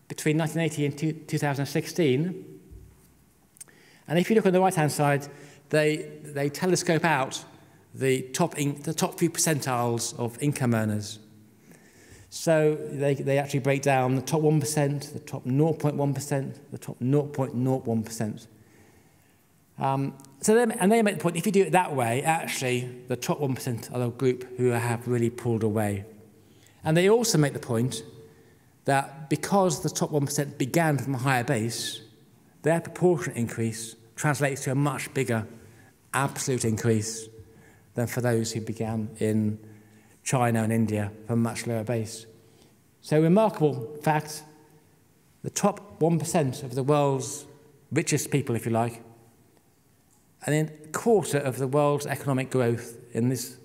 between 1980 and 2016. And if you look on the right-hand side, they telescope out the top few percentiles of income earners. So they actually break down the top 1%, the top 0.1%, the top 0.01%. And they make the point, if you do it that way, actually, the top 1% are the group who have really pulled away. And they also make the point that because the top 1% began from a higher base, their proportionate increase translates to a much bigger absolute increase than for those who began in China and India from a much lower base. So, remarkable fact, the top 1% of the world's richest people, if you like, and then a quarter of the world's economic growth in this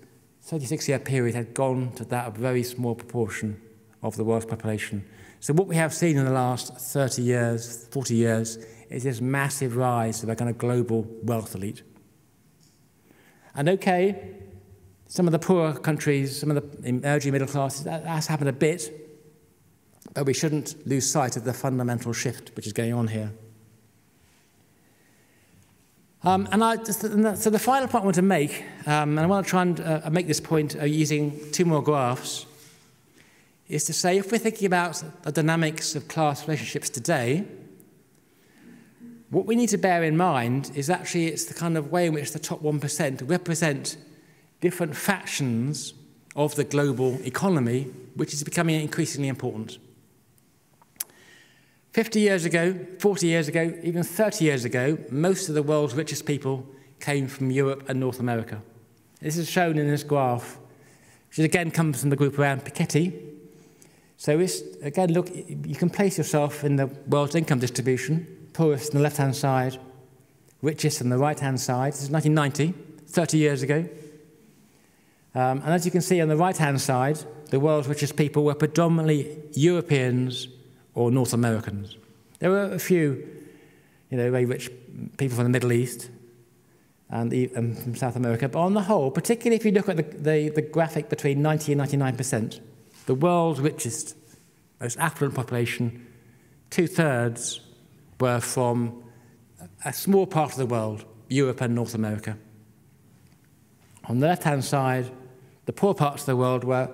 36-year period had gone to that very small proportion of the world's population. So what we have seen in the last 30 years, 40 years, is this massive rise of a kind of global wealth elite. And okay, some of the poorer countries, some of the emerging middle classes, that has happened a bit, but we shouldn't lose sight of the fundamental shift which is going on here. So the final point I want to make, and I want to try and make this point using two more graphs, is to say if we're thinking about the dynamics of class relationships today, what we need to bear in mind is actually it's the kind of way in which the top 1% represent different factions of the global economy, which is becoming increasingly important. 50 years ago, 40 years ago, even 30 years ago, most of the world's richest people came from Europe and North America. This is shown in this graph, which again comes from the group around Piketty. So this, again, look, you can place yourself in the world's income distribution, poorest on the left-hand side, richest on the right-hand side. This is 1990, 30 years ago. And as you can see on the right-hand side, the world's richest people were predominantly Europeans or North Americans. There were a few, very rich people from the Middle East and from South America, but on the whole, particularly if you look at the graphic between 90 and 99%, the world's richest, most affluent population, 2/3 were from a small part of the world, Europe and North America. On the left-hand side, the poor parts of the world were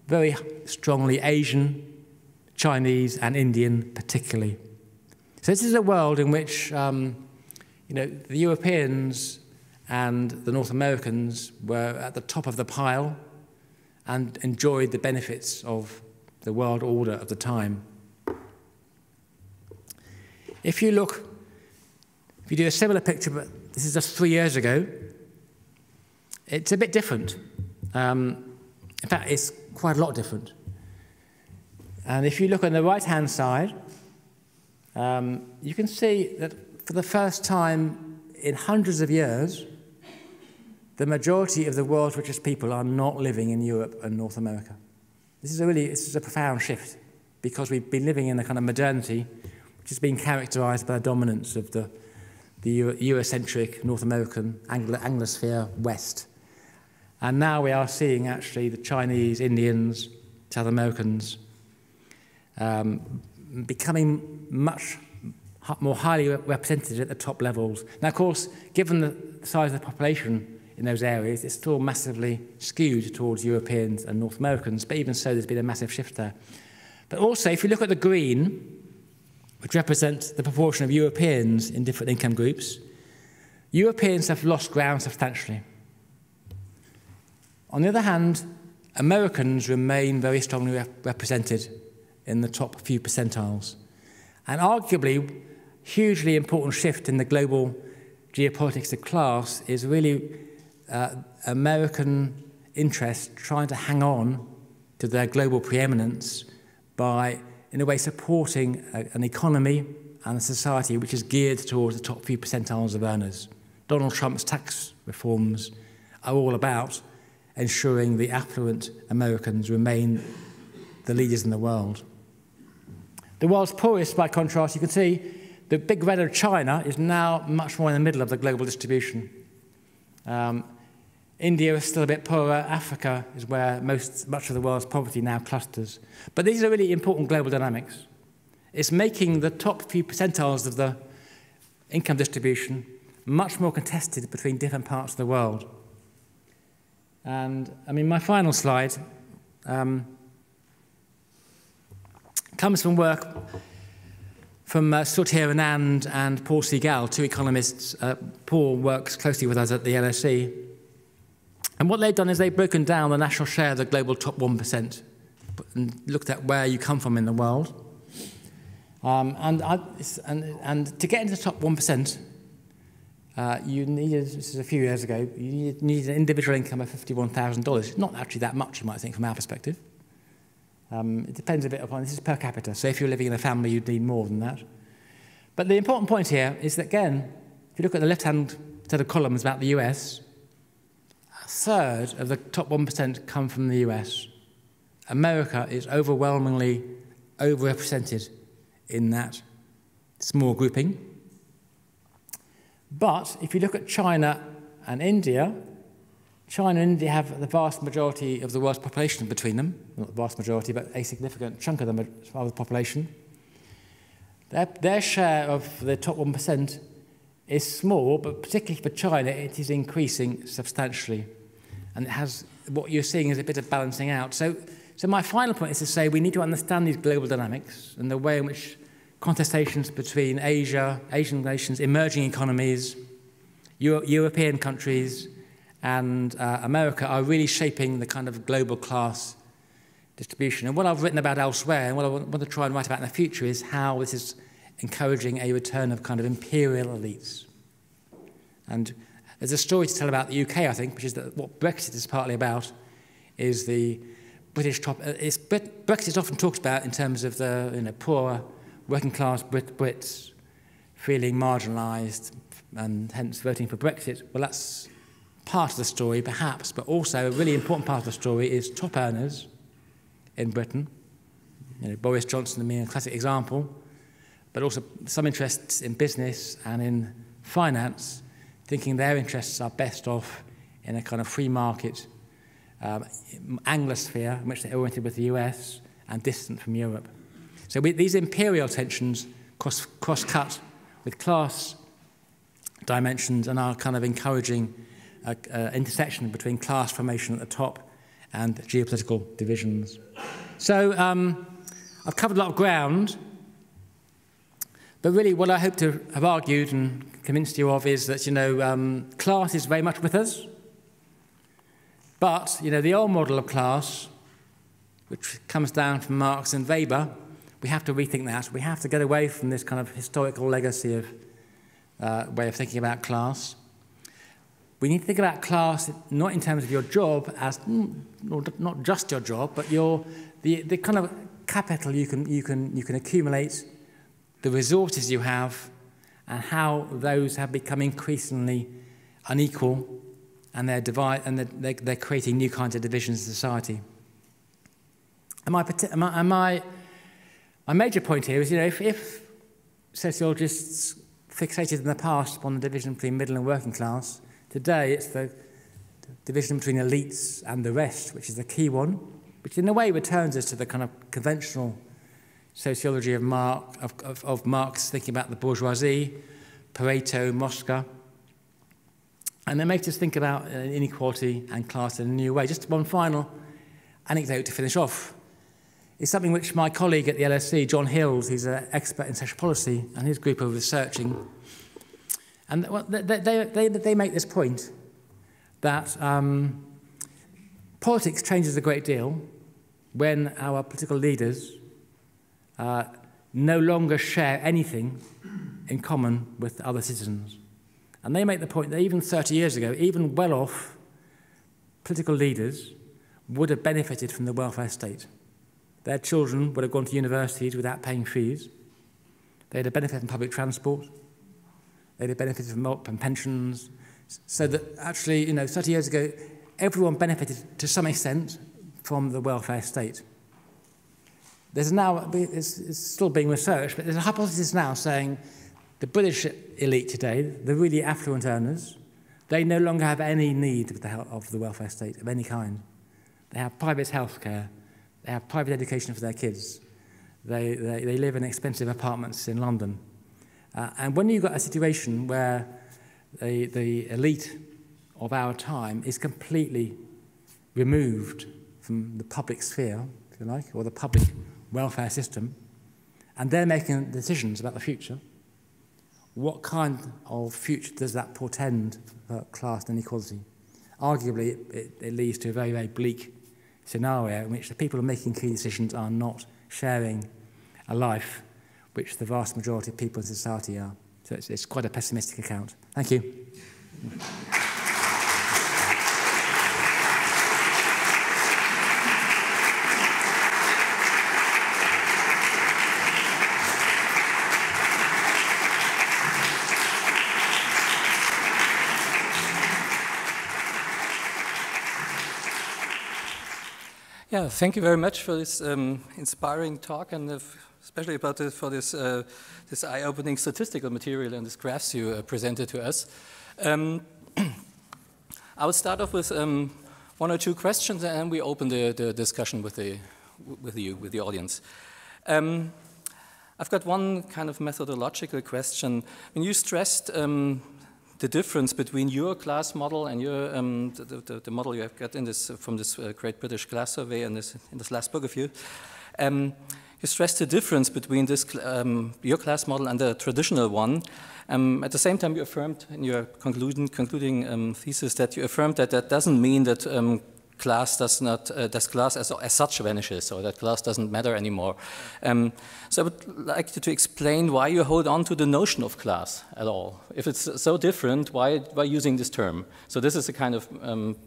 very strongly Asian, Chinese, and Indian particularly. So this is a world in which the Europeans and the North Americans were at the top of the pile and enjoyed the benefits of the world order of the time. If you do a similar picture, but this is just 3 years ago, it's a bit different. In fact, it's quite a lot different. And if you look on the right-hand side, you can see that for the first time in hundreds of years, the majority of the world's richest people are not living in Europe and North America. This is a profound shift, because we've been living in a kind of modernity which has been characterized by the dominance of the Eurocentric North American Anglosphere West. And now we are seeing actually the Chinese, Indians, South Americans becoming much more highly represented at the top levels. Now, of course, given the size of the population in those areas, it's still massively skewed towards Europeans and North Americans, but even so, there's been a massive shift there. But also, if you look at the green, which represents the proportion of Europeans in different income groups, Europeans have lost ground substantially. On the other hand, Americans remain very strongly represented in the top few percentiles. And arguably, hugely important shift in the global geopolitics of class is really American interest trying to hang on to their global preeminence by, in a way, supporting an economy and a society which is geared towards the top few percentiles of earners. Donald Trump's tax reforms are all about ensuring the affluent Americans remain the leaders in the world. The world's poorest, by contrast, you can see the big red of China is now much more in the middle of the global distribution. India is still a bit poorer. Africa is where much of the world's poverty now clusters. But these are really important global dynamics. It's making the top few percentiles of the income distribution much more contested between different parts of the world. And, I mean, my final slide comes from work from Sauter Anand and Paul Segal, two economists. Paul works closely with us at the LSE. And what they've done is they've broken down the national share of the global top 1% and looked at where you come from in the world. And to get into the top 1%, you needed, this is a few years ago, you needed an individual income of $51,000. Not actually that much, you might think, from our perspective. It depends a bit upon, this is per capita, so if you're living in a family, you'd need more than that. But the important point here is that, again, if you look at the left-hand set of columns about the US, a third of the top 1% come from the US. America is overwhelmingly overrepresented in that small grouping. But if you look at China and India, China and India have the vast majority of the world's population between them. Not the vast majority, but a significant chunk of the population. Their share of the top 1% is small, but particularly for China, it is increasing substantially. And it has, what you're seeing is a bit of balancing out. So my final point is to say we need to understand these global dynamics and the way in which contestations between Asia, Asian nations, emerging economies, European countries, and America are really shaping the kind of global class distribution. And what I've written about elsewhere, and what I want to try and write about in the future, is how this is encouraging a return of kind of imperial elites. And there's a story to tell about the UK, I think, which is that what Brexit is partly about is the British top. Brexit is often talked about in terms of the poorer working class Brits feeling marginalised and hence voting for Brexit. Well, that's part of the story, perhaps, but also a really important part of the story is top earners in Britain. Boris Johnson being a classic example, but also some interests in business and in finance, thinking their interests are best off in a kind of free market Anglosphere in which they're oriented with the US and distant from Europe. So these imperial tensions cross-cut with class dimensions and are kind of encouraging intersection between class formation at the top and geopolitical divisions. So I've covered a lot of ground, but really what I hope to have argued and convinced you of is that, class is very much with us, but, the old model of class, which comes down from Marx and Weber, we have to rethink that. We have to get away from this kind of historical legacy of way of thinking about class. We need to think about class not in terms of your job as not just your job, but the kind of capital you can accumulate, the resources you have, and how those have become increasingly unequal, and they're creating new kinds of divisions in society. And my major point here is, if sociologists fixated in the past upon the division between middle and working class, today it's the division between elites and the rest, which is the key one, which in a way returns us to the kind of conventional sociology of Marx, thinking about the bourgeoisie, Pareto, Mosca. And it makes us think about inequality and class in a new way. Just one final anecdote to finish off. It's something which my colleague at the LSE, John Hills, who's an expert in social policy, and his group are researching. And they make this point that politics changes a great deal when our political leaders no longer share anything in common with other citizens. And they make the point that even 30 years ago, even well-off political leaders would have benefited from the welfare state. Their children would have gone to universities without paying fees. They'd have benefited from public transport. They'd have benefited from pensions. So that actually, 30 years ago, everyone benefited to some extent from the welfare state. There's now, it's still being researched, but there's a hypothesis now saying the British elite today, the really affluent earners, they no longer have any need of the welfare state of any kind. They have private health care. They have private education for their kids. They live in expensive apartments in London. And when you've got a situation where the elite of our time is completely removed from the public sphere, if you like, or the public welfare system, and they're making decisions about the future, what kind of future does that portend for class inequality? Arguably, it leads to a very, very bleak scenario in which the people who are making key decisions are not sharing a life which the vast majority of people in society are. So it's quite a pessimistic account. Thank you. Yeah, thank you very much for this inspiring talk, and especially about this eye-opening statistical material and these graphs you presented to us. I will start off with one or two questions, and then we open the discussion with the audience. I've got one kind of methodological question. When you stressed the difference between your class model and your the model you have got in this from this Great British Class Survey and in this last book of you, you stressed the difference between this your class model and the traditional one. At the same time, you affirmed in your concluding thesis that you affirmed that that doesn't mean that class does not that class as such vanishes, or that class doesn't matter anymore. So I would like you to explain why you hold on to the notion of class at all. If it's so different, why using this term? So this is a kind of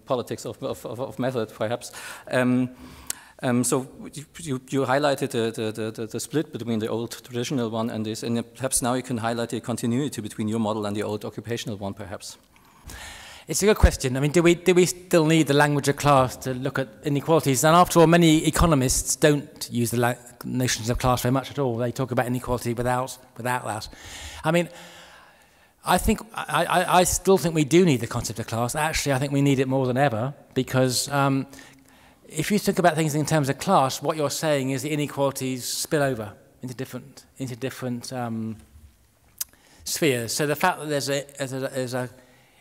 politics of method, perhaps. So you highlighted the split between the old traditional one and this, and perhaps now you can highlight the continuity between your model and the old occupational one, perhaps. It's a good question. I mean, do we still need the language of class to look at inequalities? And after all, many economists don't use the notions of class very much at all. They talk about inequality without that. I mean, I still think we do need the concept of class. Actually, I think we need it more than ever, because if you think about things in terms of class, what you're saying is the inequalities spill over into different spheres. So the fact that there's a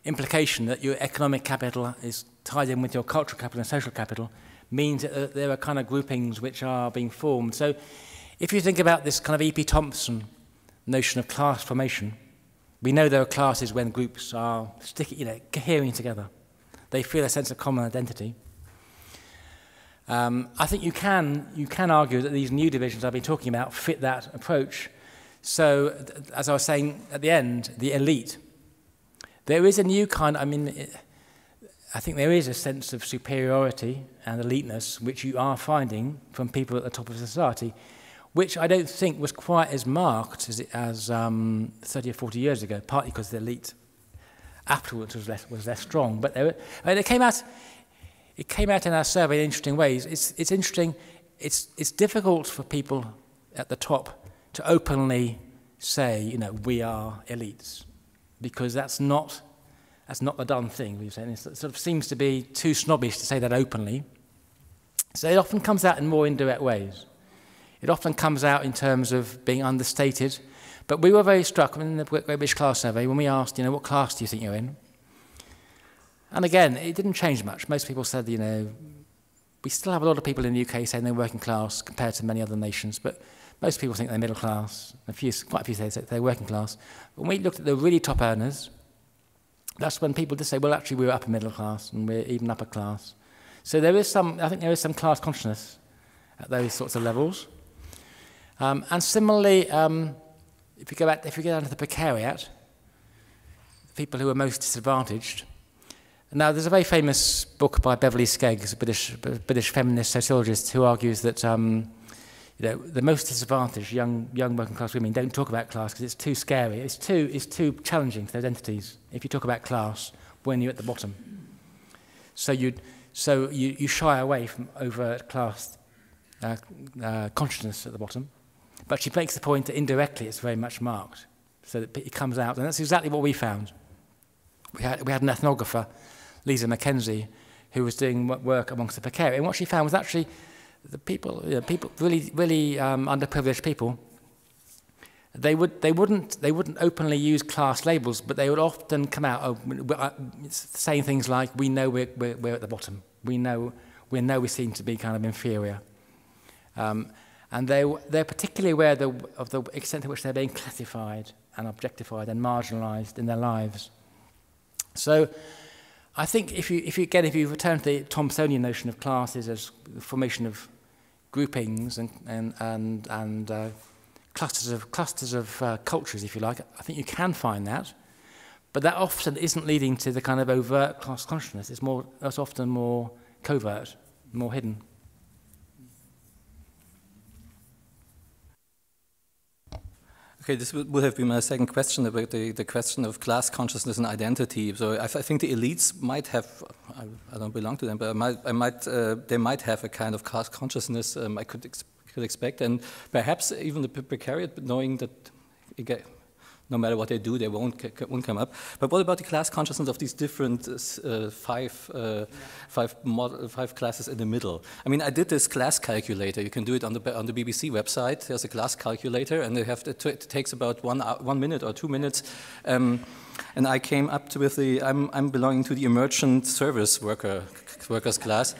implication that your economic capital is tied in with your cultural capital and social capital means that there are kind of groupings which are being formed. So if you think about this kind of E.P. Thompson notion of class formation, we know there are classes when groups are cohering together. They feel a sense of common identity. I think you can argue that these new divisions I've been talking about fit that approach. So, as I was saying at the end, the elite. There is a new kind, I think there is a sense of superiority and eliteness which you are finding from people at the top of society, which I don't think was quite as marked as 30 or 40 years ago, partly because the elite afterwards was less strong. But it came out in our survey in interesting ways. It's interesting. It's difficult for people at the top to openly say, we are elites, because that's not the done thing. We've said. It sort of seems to be too snobbish to say that openly. So it often comes out in more indirect ways. It often comes out in terms of being understated. But we were very struck in the Great British Class Survey when we asked, what class do you think you're in? And again, it didn't change much. Most people said, we still have a lot of people in the UK saying they're working class compared to many other nations, but most people think they're middle class. Quite a few say they're working class. When we looked at the really top earners, that's when people just say, well, actually, we're upper middle class and we're even upper class. So I think there is some class consciousness at those sorts of levels. And similarly, if you go down to the precariat, people who are most disadvantaged. Now, there's a very famous book by Beverly Skeggs, a British feminist sociologist, who argues that the most disadvantaged young working class women don't talk about class because it's too scary. It's too challenging for those entities if you talk about class when you're at the bottom. So you shy away from overt class consciousness at the bottom. But she makes the point that indirectly it's very much marked, so that it comes out, and that's exactly what we found. We had an ethnographer, Lisa Mackenzie, who was doing work amongst the precariat, and what she found was actually the people really underprivileged people. They wouldn't openly use class labels, but they would often come out saying things like, "We know we're at the bottom. We know we seem to be kind of inferior." And they're particularly aware of the extent to which they're being classified and objectified and marginalised in their lives. So I think if you return to the Thompsonian notion of classes as the formation of groupings and clusters of cultures, if you like, I think you can find that. But that often isn't leading to the kind of overt class consciousness. It's often more covert, more hidden. Okay, this would have been my second question about the question of class consciousness and identity. So I think the elites might have, I don't belong to them, but they might have a kind of class consciousness I could expect, and perhaps even the precariat, knowing that no matter what they do, they won't come up. But what about the class consciousness of these different five classes in the middle? I mean, I did this class calculator. You can do it on the BBC website. There's a class calculator, and it takes about 1 minute or 2 minutes. And I came up with I'm belonging to the emergent service workers class.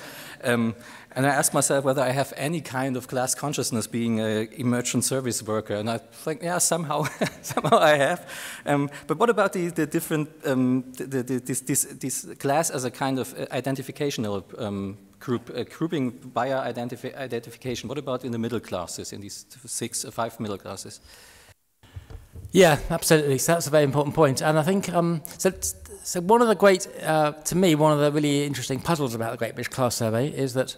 And I asked myself whether I have any kind of class consciousness being an emergent service worker, and I think, yeah, somehow I have. But what about the different this class as a kind of identificational grouping via identification? What about in the middle classes, in these 5 middle classes? Yeah, absolutely. So that's a very important point, and I think so. One of the great, to me, one of the really interesting puzzles about the Great British Class Survey is that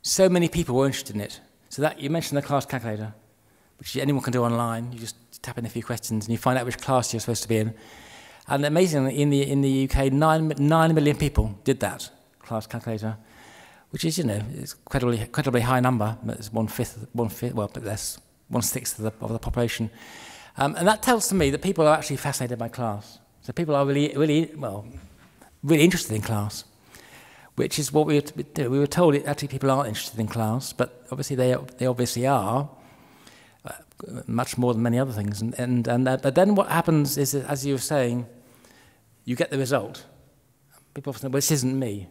so many people were interested in it. So that you mentioned the class calculator, which anyone can do online. You just tap in a few questions and you find out which class you're supposed to be in. And amazingly, in the UK, 9 million people did that class calculator, which is it's incredibly high number. It's one fifth, well, but less, 1/6 of the population. And that tells me that people are actually fascinated by class. So people are really interested in class, which is what we were told. Actually, people aren't interested in class, but obviously they obviously are, much more than many other things. But then what happens is, that, as you were saying, you get the result. People often say, well, this isn't me.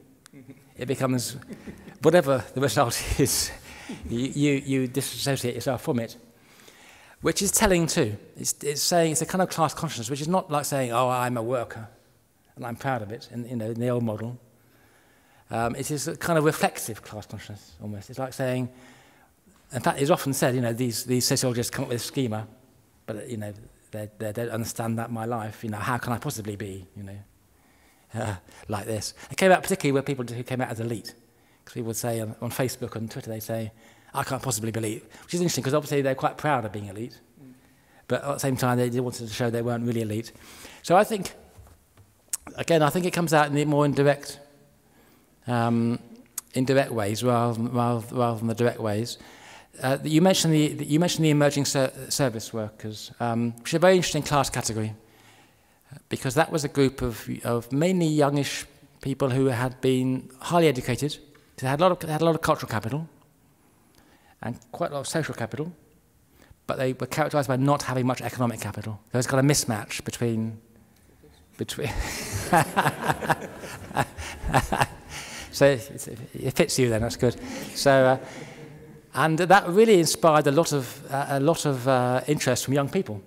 It becomes, whatever the result is, you disassociate yourself from it, which is telling too. It's saying, it's a kind of class consciousness, which is not like saying, oh, I'm a worker, and I'm proud of it, in the old model. It is a kind of reflexive class consciousness, almost. It's like saying, in fact, it's often said, these sociologists come up with a schema, but, they don't understand that my life, how can I possibly be, like this. It came out particularly with people who came out as elite. Because people would say on Facebook and Twitter, they say, I can't possibly be elite, which is interesting because obviously they're quite proud of being elite. But at the same time, they wanted to show they weren't really elite. So I think, again, it comes out in the more indirect ways rather than the direct ways. You mentioned the emerging service workers, which is a very interesting class category, because that was a group of mainly youngish people who had been highly educated. They had a lot of cultural capital and quite a lot of social capital, but they were characterized by not having much economic capital. There was kind of a mismatch between so it fits you then, that's good. So, and that really inspired a lot of interest from young people.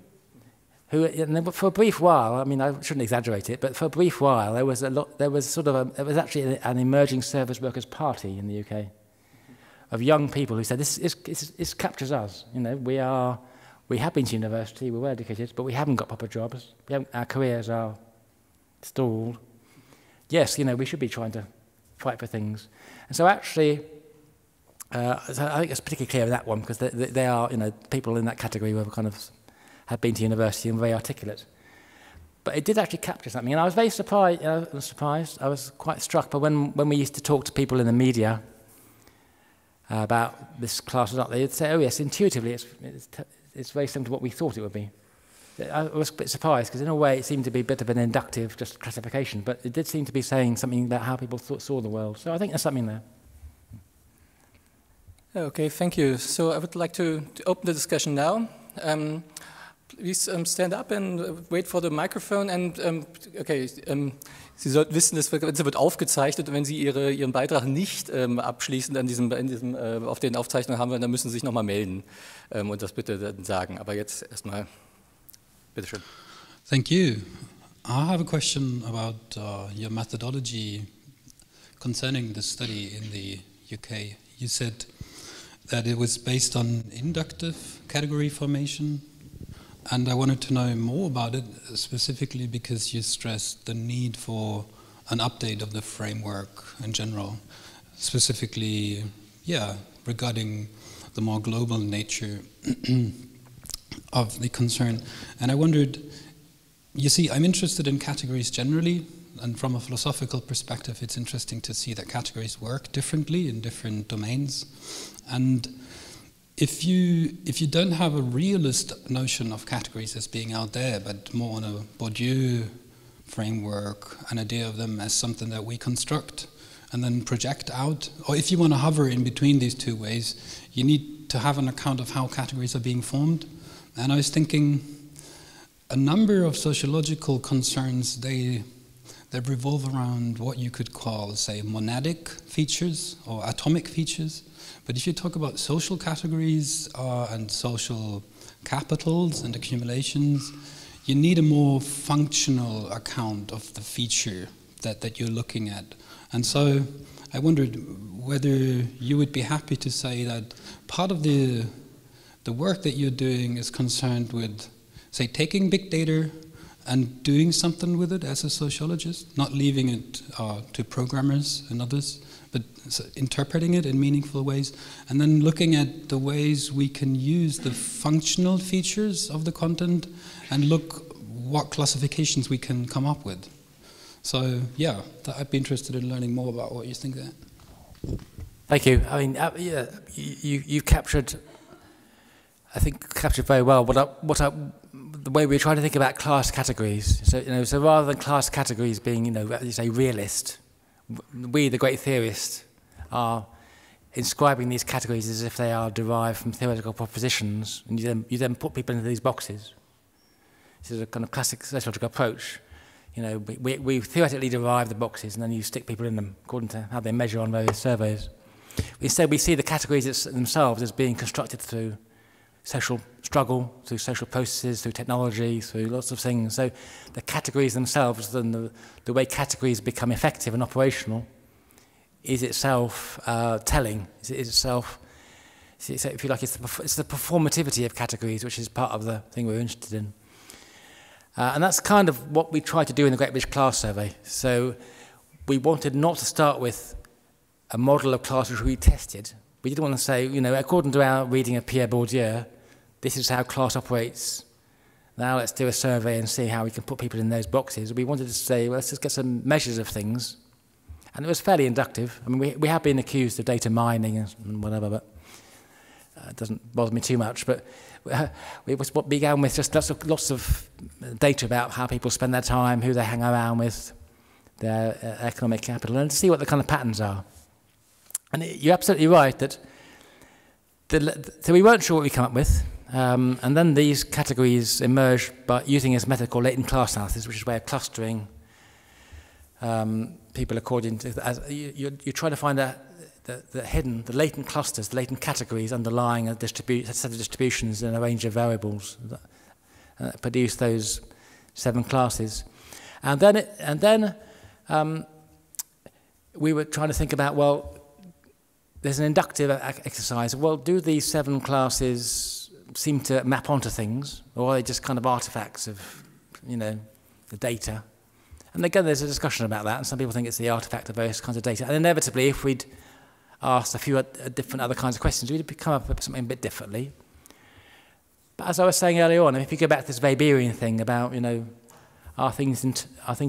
Who, for a brief while, I shouldn't exaggerate it, but for a brief while, it was actually an emerging service workers' party in the UK of young people who said, this captures us. We have been to university, we're well educated, but we haven't got proper jobs. Our careers are stalled. Yes, we should be trying to fight for things. And so actually, so I think it's particularly clear in that one, because they are, people in that category were kind of had been to university and very articulate. But it did actually capture something, and I was very surprised. I was quite struck by when we used to talk to people in the media about this class or not, they'd say, oh yes, intuitively it's very similar to what we thought it would be. I was a bit surprised, because in a way it seemed to be a bit of an inductive just classification, but it did seem to be saying something about how people saw the world. So I think there's something there. Okay, thank you. So I would like to open the discussion now. Please stand up and wait for the microphone. And okay, Sie sollten wissen, das wird aufgezeichnet, und wenn Sie Ihren Beitrag nicht abschließend auf den Aufzeichnungen haben wollen, dann müssen Sie sich nochmal melden und das bitte dann sagen. Aber jetzt erstmal, bitteschön. Thank you. I have a question about your methodology concerning the study in the UK. You said that it was based on inductive category formation, and I wanted to know more about it, specifically because you stressed the need for an update of the framework in general, specifically, regarding the more global nature of the concern. And I wondered, you see, I'm interested in categories generally, and from a philosophical perspective, it's interesting to see that categories work differently in different domains. And if you don't have a realist notion of categories as being out there, but more on a Bourdieu framework, an idea of them as something that we construct and then project out, or if you want to hover in between these two ways, you need to have an account of how categories are being formed. And I was thinking, a number of sociological concerns, they revolve around what you could call, say, monadic features or atomic features. But if you talk about social categories and social capitals and accumulations, you need a more functional account of the feature that you're looking at. And so I wondered whether you would be happy to say that part of the work that you're doing is concerned with, say, taking big data and doing something with it as a sociologist, not leaving it to programmers and others, but interpreting it in meaningful ways, and then looking at the ways we can use the functional features of the content and look what classifications we can come up with. So, I'd be interested in learning more about what you think there. Thank you. I mean, you captured, I think, very well the way we're trying to think about class categories. So rather than class categories being, as you say, realist, we, the great theorists, are inscribing these categories as if they are derived from theoretical propositions, and you then put people into these boxes. This is a kind of classic sociological approach. You know, we theoretically derive the boxes and then you stick people in them according to how they measure on various surveys. Instead, we see the categories themselves as being constructed through social struggle, through social processes, through technology, through lots of things. So the categories themselves and the way categories become effective and operational is itself telling. Is itself, if you like, it's the performativity of categories, which is part of the thing we're interested in. And that's kind of what we tried to do in the Great British Class Survey. So we wanted not to start with a model of class which we tested. We didn't want to say, you know, according to our reading of Pierre Bourdieu, this is how class operates. Now let's do a survey and see how we can put people in those boxes. We wanted to say, well, let's just get some measures of things. And it was fairly inductive. I mean, we have been accused of data mining and whatever, but it doesn't bother me too much. But it was what began with just lots of data about how people spend their time, who they hang around with, their economic capital, and to see what the kind of patterns are. And you're absolutely right that so we weren't sure what we come up with, and then these categories emerged by using this method called latent class analysis, which is a way of clustering people according to, you try to find out the latent clusters, the latent categories underlying a set of distributions in a range of variables that produce those 7 classes. And then we were trying to think about, well, there's an inductive exercise. Well, do these 7 classes seem to map onto things, or are they just kind of artifacts of, you know, the data? And again, there's a discussion about that, and some people think it's the artifact of various kinds of data. And inevitably, if we'd asked a few different other kinds of questions, we'd come up with something a bit differently. But as I was saying earlier on, if you go back to this Weberian thing about, you know, are things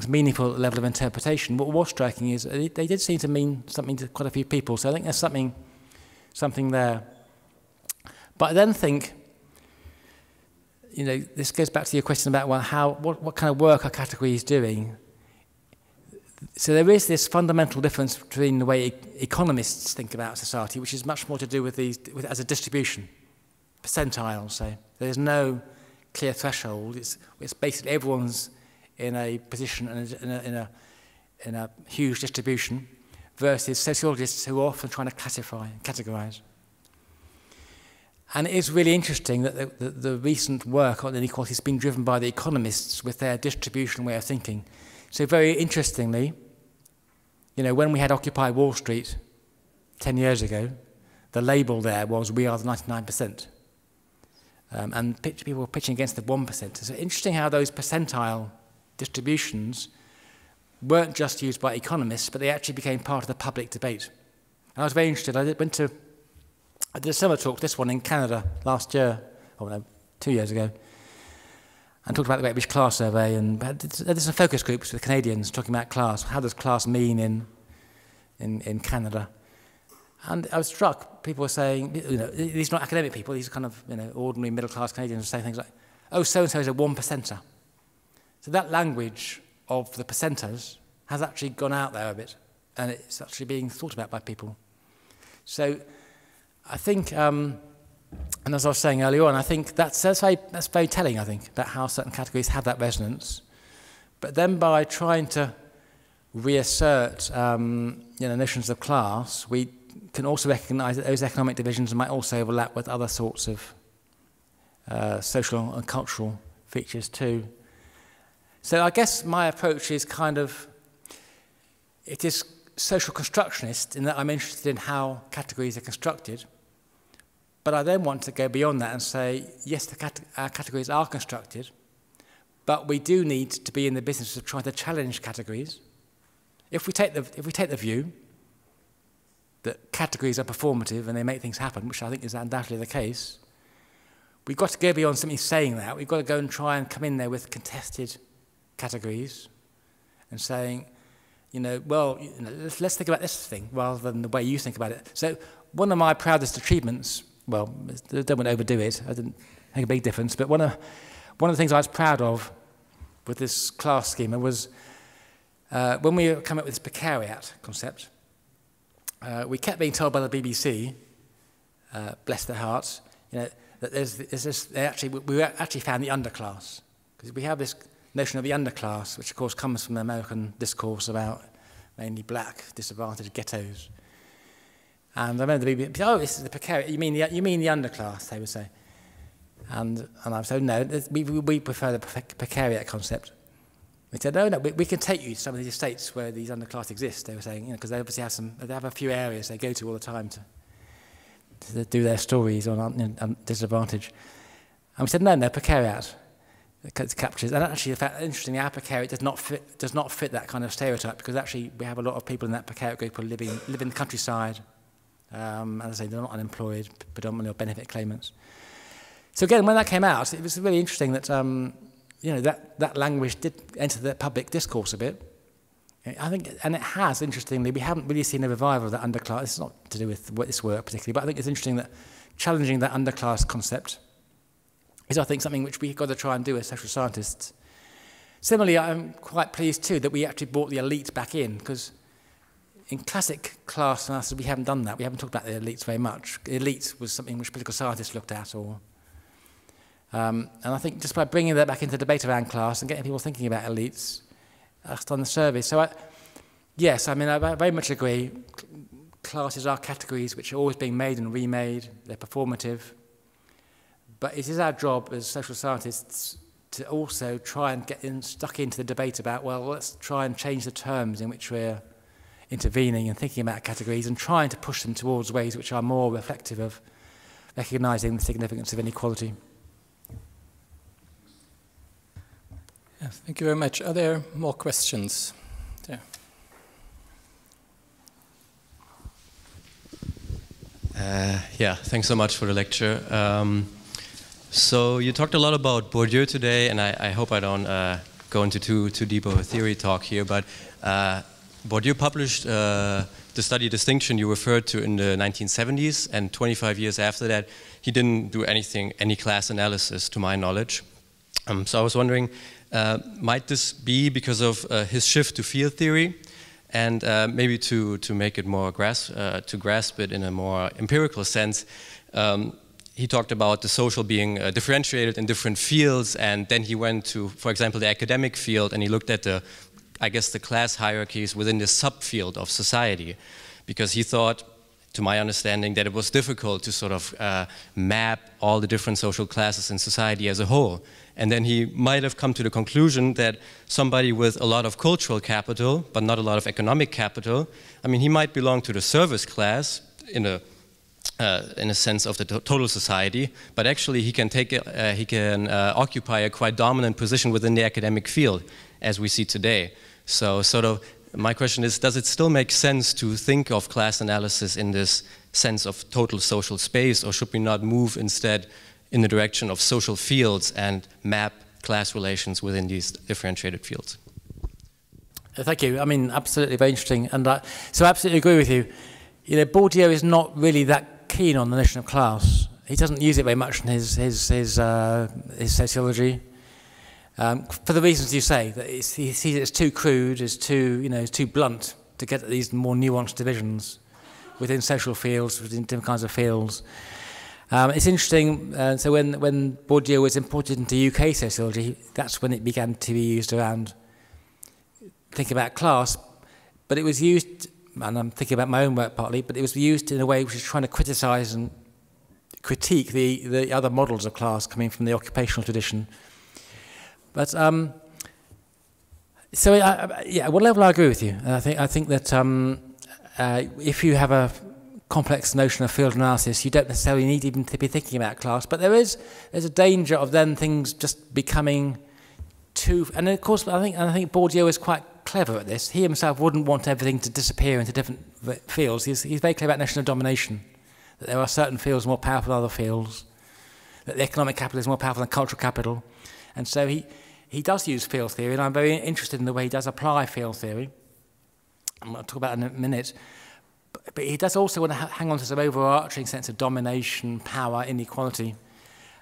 meaningful at the level of interpretation, what was striking is they did seem to mean something to quite a few people. So I think there's something there. But I then think, you know, this goes back to your question about, well, what kind of work are categories doing? So there is this fundamental difference between the way economists think about society, which is much more to do with as a distribution, percentiles. So there's no clear threshold. It's basically everyone's in a position and in a huge distribution, versus sociologists who are often trying to classify and categorize. And it is really interesting that the recent work on inequality has been driven by the economists with their distribution way of thinking. So very interestingly, you know, when we had Occupy Wall Street 10 years ago, the label there was, we are the 99%. And people were pitching against the 1%. So interesting how those percentile distributions weren't just used by economists, but they actually became part of the public debate. And I was very interested. I did a summer talk, this one in Canada last year, or no, 2 years ago, and talked about the Great British Class Survey, and there's some focus groups with Canadians talking about class. How does class mean in Canada? And I was struck. People were saying, you know, these are not academic people, these are kind of, you know, ordinary middle-class Canadians saying things like, oh, so-and-so is a 1%er. So that language of the percenters has actually gone out there a bit, and it's actually being thought about by people. So I think, and as I was saying earlier on, I think that's very telling, I think, about how certain categories have that resonance. But then by trying to reassert you know, notions of class, we can also recognise that those economic divisions might also overlap with other sorts of social and cultural features too. So I guess my approach is kind of, it is social constructionist in that I'm interested in how categories are constructed. But I then want to go beyond that and say, yes, our categories are constructed, but we do need to be in the business of trying to challenge categories. If we take the view that categories are performative and they make things happen, which I think is undoubtedly the case, we've got to go beyond simply saying that. We've got to go and try and come in there with contested categories and saying, you know, well, you know, let's think about this thing rather than the way you think about it. So one of my proudest achievements, well, don't want to overdo it, I didn't make a big difference, but one of the things I was proud of with this class schema was when we came up with this precariat concept, we kept being told by the BBC, bless their hearts, you know, that we actually found the underclass. Because we have this notion of the underclass, which of course comes from the American discourse about mainly black, disadvantaged ghettos. And I remember the BBC, oh, this is the precariat. You mean the underclass? They would say. And I said, no, we prefer the precariat concept. They said, no, we can take you to some of these estates where these underclass exist. They were saying, because they obviously have a few areas they go to all the time to do their stories on disadvantage. And we said, no, precariat. It captures, and actually, in fact, interestingly, our precariat does not fit that kind of stereotype, because actually we have a lot of people in that precariat group who live in the countryside. As I say, they're not unemployed, predominantly or benefit claimants. So again, when that came out, it was really interesting that that language did enter the public discourse a bit. I think, and it has, interestingly, we haven't really seen a revival of that underclass. It's not to do with this work particularly, but I think it's interesting that challenging that underclass concept is, I think, something which we've got to try and do as social scientists. Similarly, I'm quite pleased too that we actually brought the elite back in, because in classic class analysis we haven't done that. We haven't talked about the elites very much. The elite was something which political scientists looked at, and I think just by bringing that back into the debate around class and getting people thinking about elites, that's done the service. So yes, I mean, I very much agree. Classes are categories which are always being made and remade. They're performative. But it is our job as social scientists to also try and get stuck into the debate about, well, let's try and change the terms in which we're intervening and thinking about categories and trying to push them towards ways which are more reflective of recognising the significance of inequality. Yeah, thank you very much. Are there more questions? There. Yeah, thanks so much for the lecture. So you talked a lot about Bourdieu today, and I hope I don't go into too deep of a theory talk here, but Bourdieu published the study Distinction you referred to in the 1970s, and 25 years after that, he didn't do any class analysis, to my knowledge. So I was wondering, might this be because of his shift to field theory, and maybe to make it more to grasp it in a more empirical sense? He talked about the social being differentiated in different fields, and then he went to, for example, the academic field, and he looked at the class hierarchies within the subfield of society, because he thought, to my understanding, that it was difficult to sort of map all the different social classes in society as a whole. And then he might have come to the conclusion that somebody with a lot of cultural capital, but not a lot of economic capital, I mean, he might belong to the service class in a sense of the total society, but actually he can occupy a quite dominant position within the academic field, as we see today. So sort of my question is, does it still make sense to think of class analysis in this sense of total social space, or should we not move instead in the direction of social fields and map class relations within these differentiated fields? Thank you. I mean, absolutely very interesting. And so I absolutely agree with you. You know, Bourdieu is not really that keen on the notion of class. He doesn't use it very much in his sociology. For the reasons you say, that he sees it as too crude, as too blunt to get at these more nuanced divisions within social fields, within different kinds of fields. It's interesting, so when Bourdieu was imported into UK sociology, that's when it began to be used around thinking about class, but it was used, and I'm thinking about my own work partly, but it was used in a way which is trying to criticise and critique the other models of class coming from the occupational tradition. But so yeah, at one level I agree with you. I think that if you have a complex notion of field analysis, you don't necessarily need even to be thinking about class. But there's a danger of then things just becoming too. And of course, I think Bourdieu is quite clever at this. He himself wouldn't want everything to disappear into different fields. He's very clear about notion of domination. That there are certain fields more powerful than other fields. That the economic capital is more powerful than cultural capital. And so he does use field theory, and I'm very interested in the way he does apply field theory. I'll talk about it in a minute. But he does also want to hang on to some overarching sense of domination, power, inequality,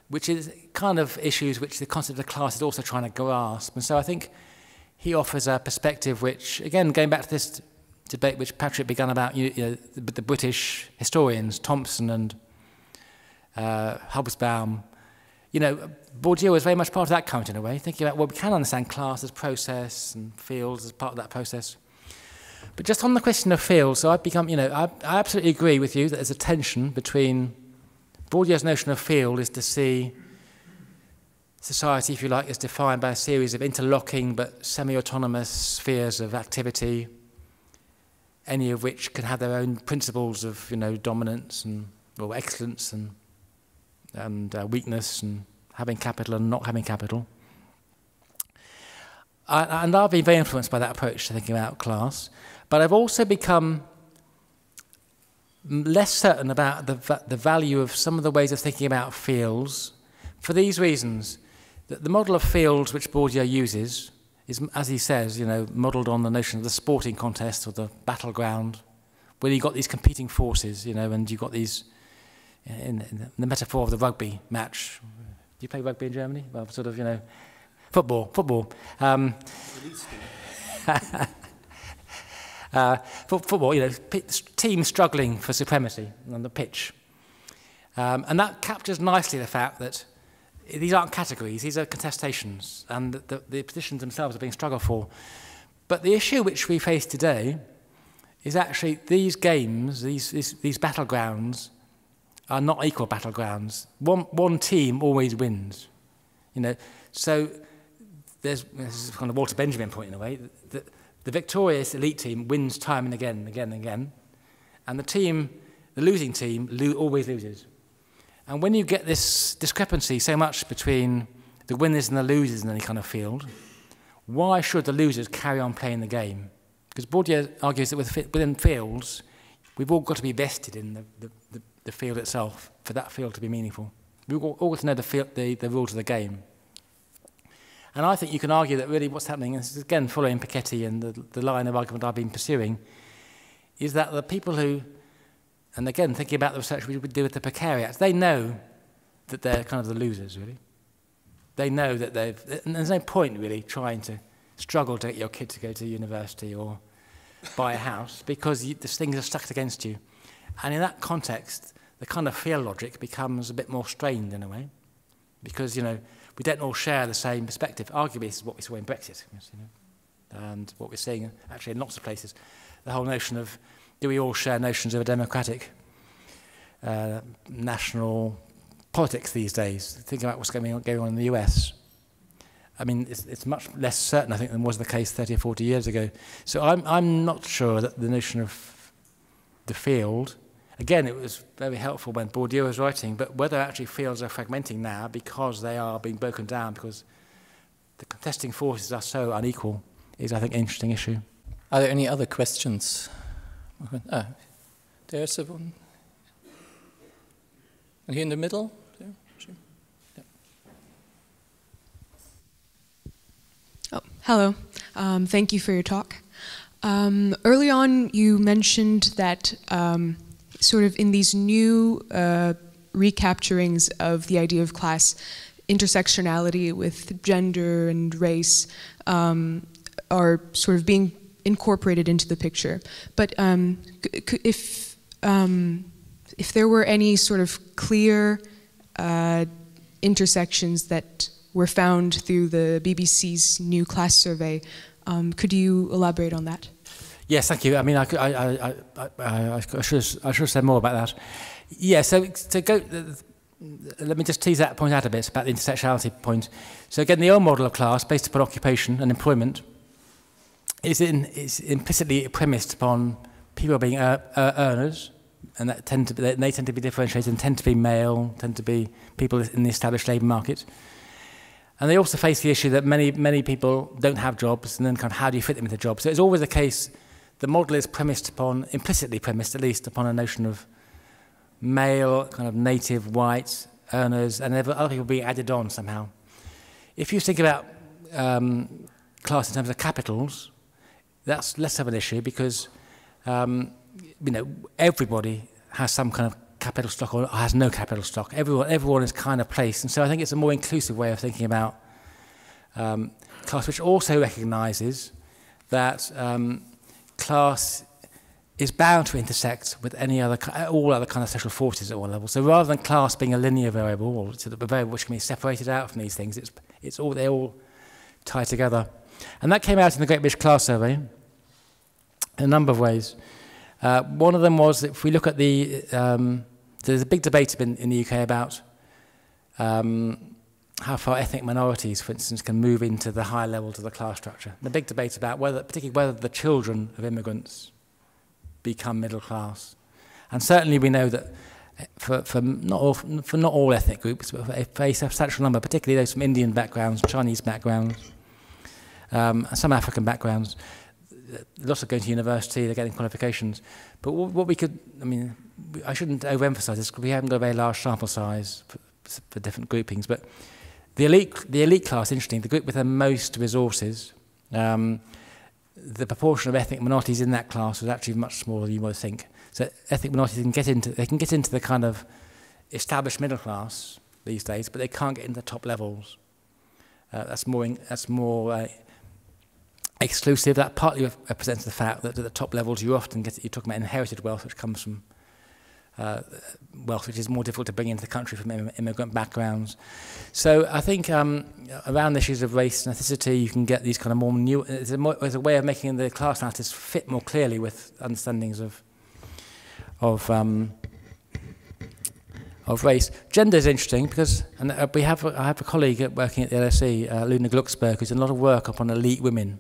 which is kind of issues which the concept of class is also trying to grasp. And so I think he offers a perspective which, again, going back to this debate which Patrick began about, the British historians, Thompson and Hobsbawm, you know, Bourdieu was very much part of that current in a way, thinking about, well, we can understand class as process and fields as part of that process. But just on the question of fields, so I've become, you know, I absolutely agree with you that there's a tension between Bourdieu's notion of field is to see society, if you like, is defined by a series of interlocking but semi-autonomous spheres of activity, any of which can have their own principles of, you know, dominance and, or excellence and weakness and having capital and not having capital. And I've been very influenced by that approach to thinking about class, but I've also become less certain about the value of some of the ways of thinking about fields for these reasons. The model of fields which Bourdieu uses is, as he says, you know, modelled on the notion of the sporting contest or the battleground, where you've got these competing forces, you know, and you've got these, in the metaphor of the rugby match. Do you play rugby in Germany? Well, sort of, you know, football. Football, you know, teams struggling for supremacy on the pitch. And that captures nicely the fact that these aren't categories, these are contestations, and the positions themselves are being struggled for. But the issue which we face today is actually these games, these battlegrounds, are not equal battlegrounds. One team always wins, you know. So this is kind of Walter Benjamin point in a way. The victorious elite team wins time and again and again and again, and the losing team always loses. And when you get this discrepancy so much between the winners and the losers in any kind of field, why should the losers carry on playing the game? Because Bourdieu argues that within fields, we've all got to be vested in the field itself for that field to be meaningful. We've all got to know the rules of the game. And I think you can argue that really what's happening, and this is again following Piketty and the line of argument I've been pursuing, is that the people who, and again thinking about the research we would do with the precariats, they know that they're kind of the losers, really. They know that and there's no point really trying to struggle to get your kid to go to university or buy a house because these things are stacked against you. And in that context, the kind of field logic becomes a bit more strained in a way because, you know, we don't all share the same perspective. Arguably, this is what we saw in Brexit, you know, and what we're seeing actually in lots of places. The whole notion of, do we all share notions of a democratic national politics these days? Think about what's going on in the US. I mean, it's much less certain, I think, than was the case 30 or 40 years ago. So I'm not sure that the notion of the field, again, it was very helpful when Bourdieu was writing, but whether actually fields are fragmenting now because they are being broken down, because the contesting forces are so unequal, is, I think, an interesting issue. Are there any other questions? There's one. And here in the middle? There. Sure. Yeah. Oh, hello. Thank you for your talk. Early on, you mentioned that sort of in these new recapturings of the idea of class, intersectionality with gender and race are sort of being incorporated into the picture. But if there were any sort of clear intersections that were found through the BBC's new class survey, could you elaborate on that? Yes, thank you. I mean, I should have said more about that. Yeah, so to go, let me just tease that point out a bit about the intersectionality point. So again, the old model of class, based upon occupation and employment, is implicitly premised upon people being earners, and they tend to be differentiated and tend to be male, tend to be people in the established labour market. And they also face the issue that many people don't have jobs, and then kind of how do you fit them into jobs? So it's always the case, the model is premised upon, implicitly premised at least, upon a notion of male, kind of native, white earners, and other people being added on somehow. If you think about class in terms of capitals, that's less of an issue because you know, everybody has some kind of capital stock or has no capital stock. Everyone is kind of placed, and so I think it's a more inclusive way of thinking about class, which also recognises that class is bound to intersect with all other kind of social forces at all levels. So rather than class being a linear variable, or sort of a variable which can be separated out from these things, they all tie together. And that came out in the Great British Class Survey in a number of ways. One of them was that if we look at there's a big debate in the UK about how far ethnic minorities, for instance, can move into the higher levels of the class structure. The big debate about particularly whether the children of immigrants become middle class. And certainly we know that for not all ethnic groups, but for a substantial number, particularly those from Indian backgrounds, Chinese backgrounds, and some African backgrounds, lots of going to university, they're getting qualifications. But what we could, I shouldn't overemphasize this because we haven't got a very large sample size for different groupings, but the elite class, interesting, the group with the most resources, the proportion of ethnic minorities in that class was actually much smaller than you would think. So ethnic minorities can get into the kind of established middle class these days, but they can't get into the top levels. That's more exclusive. That partly represents the fact that at the top levels you're talking about inherited wealth, which comes from wealth which is more difficult to bring into the country from immigrant backgrounds. So I think around issues of race and ethnicity, you can get these kind of more new. There's a way of making the class analysis fit more clearly with understandings of race. Gender is interesting because I have a colleague working at the LSE, Luna Glucksberg, who's done a lot of work upon elite women.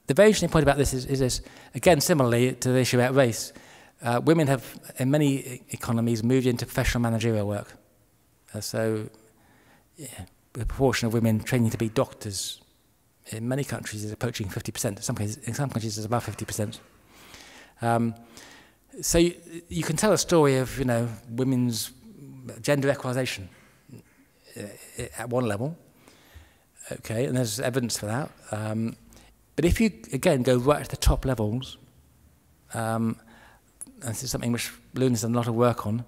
The very interesting point about this is this, again, similarly to the issue about race, women have, in many economies, moved into professional managerial work. The proportion of women training to be doctors in many countries is approaching 50%. In some countries, it's above 50%. So you can tell a story of, women's gender equalization at one level. Okay, and there's evidence for that. But if you, again, go right to the top levels, and this is something which Luna's done a lot of work on,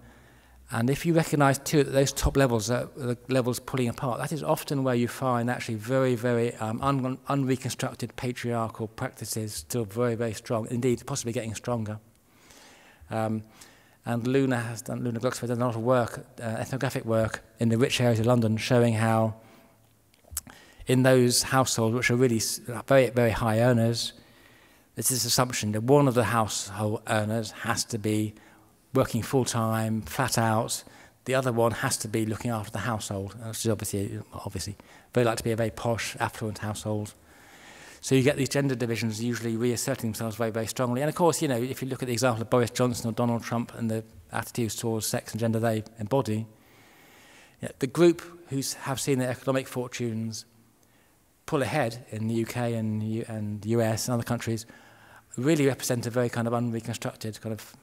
and if you recognise too that those top levels are the levels pulling apart, that is often where you find actually very, very unreconstructed patriarchal practices still very, very strong, indeed possibly getting stronger. And Luna Glucksberg has done a lot of work, ethnographic work in the rich areas of London, showing how in those households which are really very, very high earners, there's this assumption that one of the household earners has to be working full-time, flat out. The other one has to be looking after the household, which is obviously very likely to be a very posh, affluent household. So you get these gender divisions usually reasserting themselves very, very strongly. And of course, if you look at the example of Boris Johnson or Donald Trump and the attitudes towards sex and gender they embody, the group who have seen their economic fortunes pull ahead in the UK and US and other countries really represent a very kind of unreconstructed kind of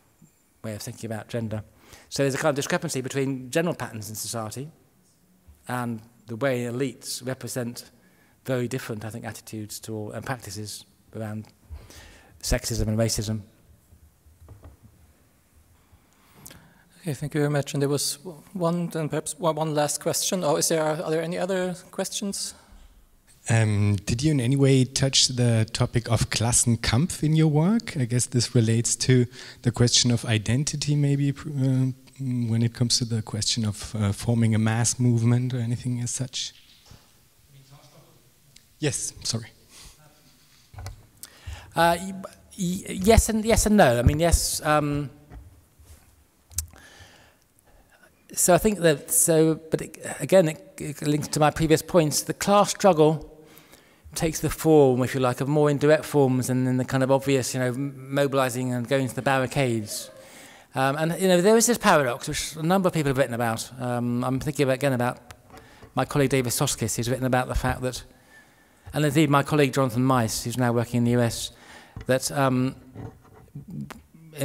way of thinking about gender. So there's a kind of discrepancy between general patterns in society and the way elites represent very different, I think, attitudes to and practices around sexism and racism. Okay, thank you very much. And there was perhaps one last question. Or are there any other questions? Did you in any way touch the topic of Klassenkampf in your work? I guess this relates to the question of identity, maybe, when it comes to the question of forming a mass movement or anything as such. Yes, sorry. Yes and no. I mean, yes. So I think that, but again, it links to my previous points. The class struggle takes the form, if you like, of more indirect forms and then the kind of obvious, mobilizing and going to the barricades. And, there is this paradox, which a number of people have written about. I'm thinking again about my colleague David Soskis, who's written about the fact that, and indeed my colleague Jonathan Mice, who's now working in the US, that in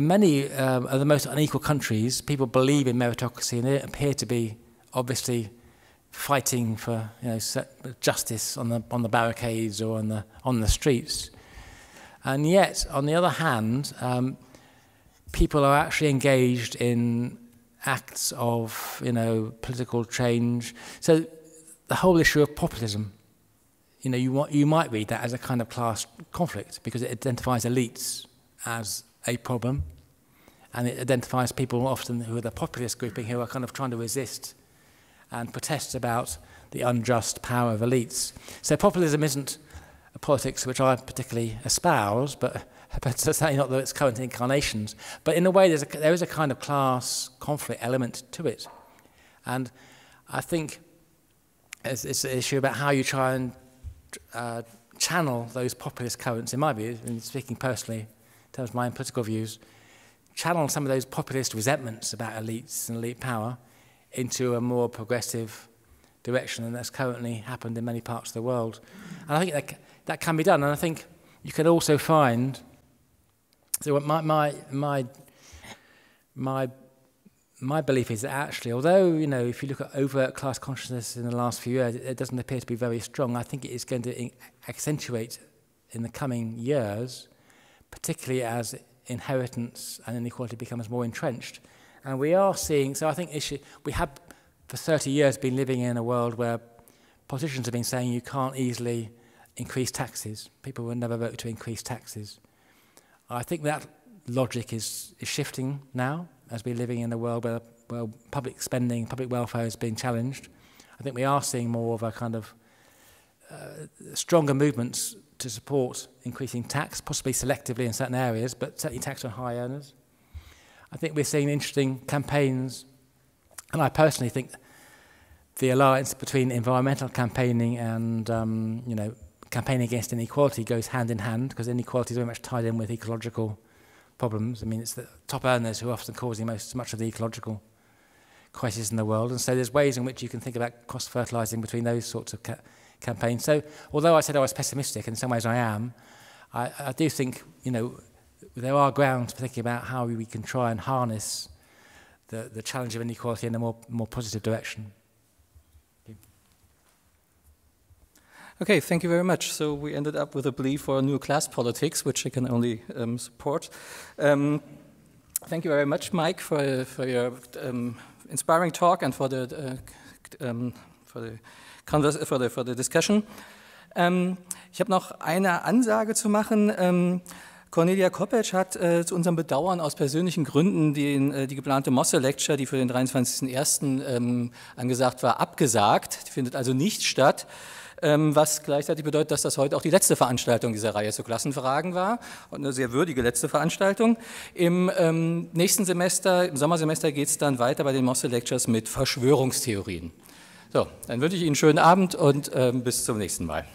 many of the most unequal countries, people believe in meritocracy and they appear to be obviously fighting for justice on the barricades or on the streets, and yet on the other hand, people are actually engaged in acts of political change. So the whole issue of populism, you might read that as a kind of class conflict because it identifies elites as a problem, and it identifies people often who are the populist grouping who are kind of trying to resist and protest about the unjust power of elites. So populism isn't a politics which I particularly espouse, but certainly not its current incarnations. But in a way, there is a kind of class conflict element to it. And I think it's an issue about how you try and channel those populist currents, in my view, and speaking personally in terms of my own political views, channel some of those populist resentments about elites and elite power into a more progressive direction, and that's currently happened in many parts of the world. And I think that can be done, and I think you can also find, so my belief is that actually, although, if you look at overt class consciousness in the last few years, it doesn't appear to be very strong. I think it is going to accentuate in the coming years, particularly as inheritance and inequality becomes more entrenched. And we are seeing, so I think we have for 30 years been living in a world where politicians have been saying you can't easily increase taxes. People will never vote to increase taxes. I think that logic is shifting now as we're living in a world where public spending, public welfare is being challenged. I think we are seeing more of a kind of stronger movements to support increasing tax, possibly selectively in certain areas, but certainly tax on high earners. I think we're seeing interesting campaigns, and I personally think the alliance between environmental campaigning and campaigning against inequality goes hand in hand, because inequality is very much tied in with ecological problems. I mean, it's the top earners who are often causing much of the ecological crisis in the world, and so there's ways in which you can think about cross-fertilising between those sorts of campaigns. So, although I said I was pessimistic, in some ways I am, I do think, there are grounds for thinking about how we can try and harness the challenge of inequality in a more positive direction. Okay, thank you very much. So we ended up with a plea for new class politics, which I can only support. Thank you very much, Mike, for your inspiring talk and for the discussion. Ich habe noch eine Ansage zu machen. Cornelia Koppetsch hat zu unserem Bedauern aus persönlichen Gründen die geplante Mosse-Lecture, die für den 23.01. Angesagt war, abgesagt. Die findet also nicht statt. Was gleichzeitig bedeutet, dass das heute auch die letzte Veranstaltung dieser Reihe zu Klassenfragen war und eine sehr würdige letzte Veranstaltung. Im nächsten Semester, im Sommersemester, geht es dann weiter bei den Mosse-Lectures mit Verschwörungstheorien. So, dann wünsche ich Ihnen einen schönen Abend und bis zum nächsten Mal.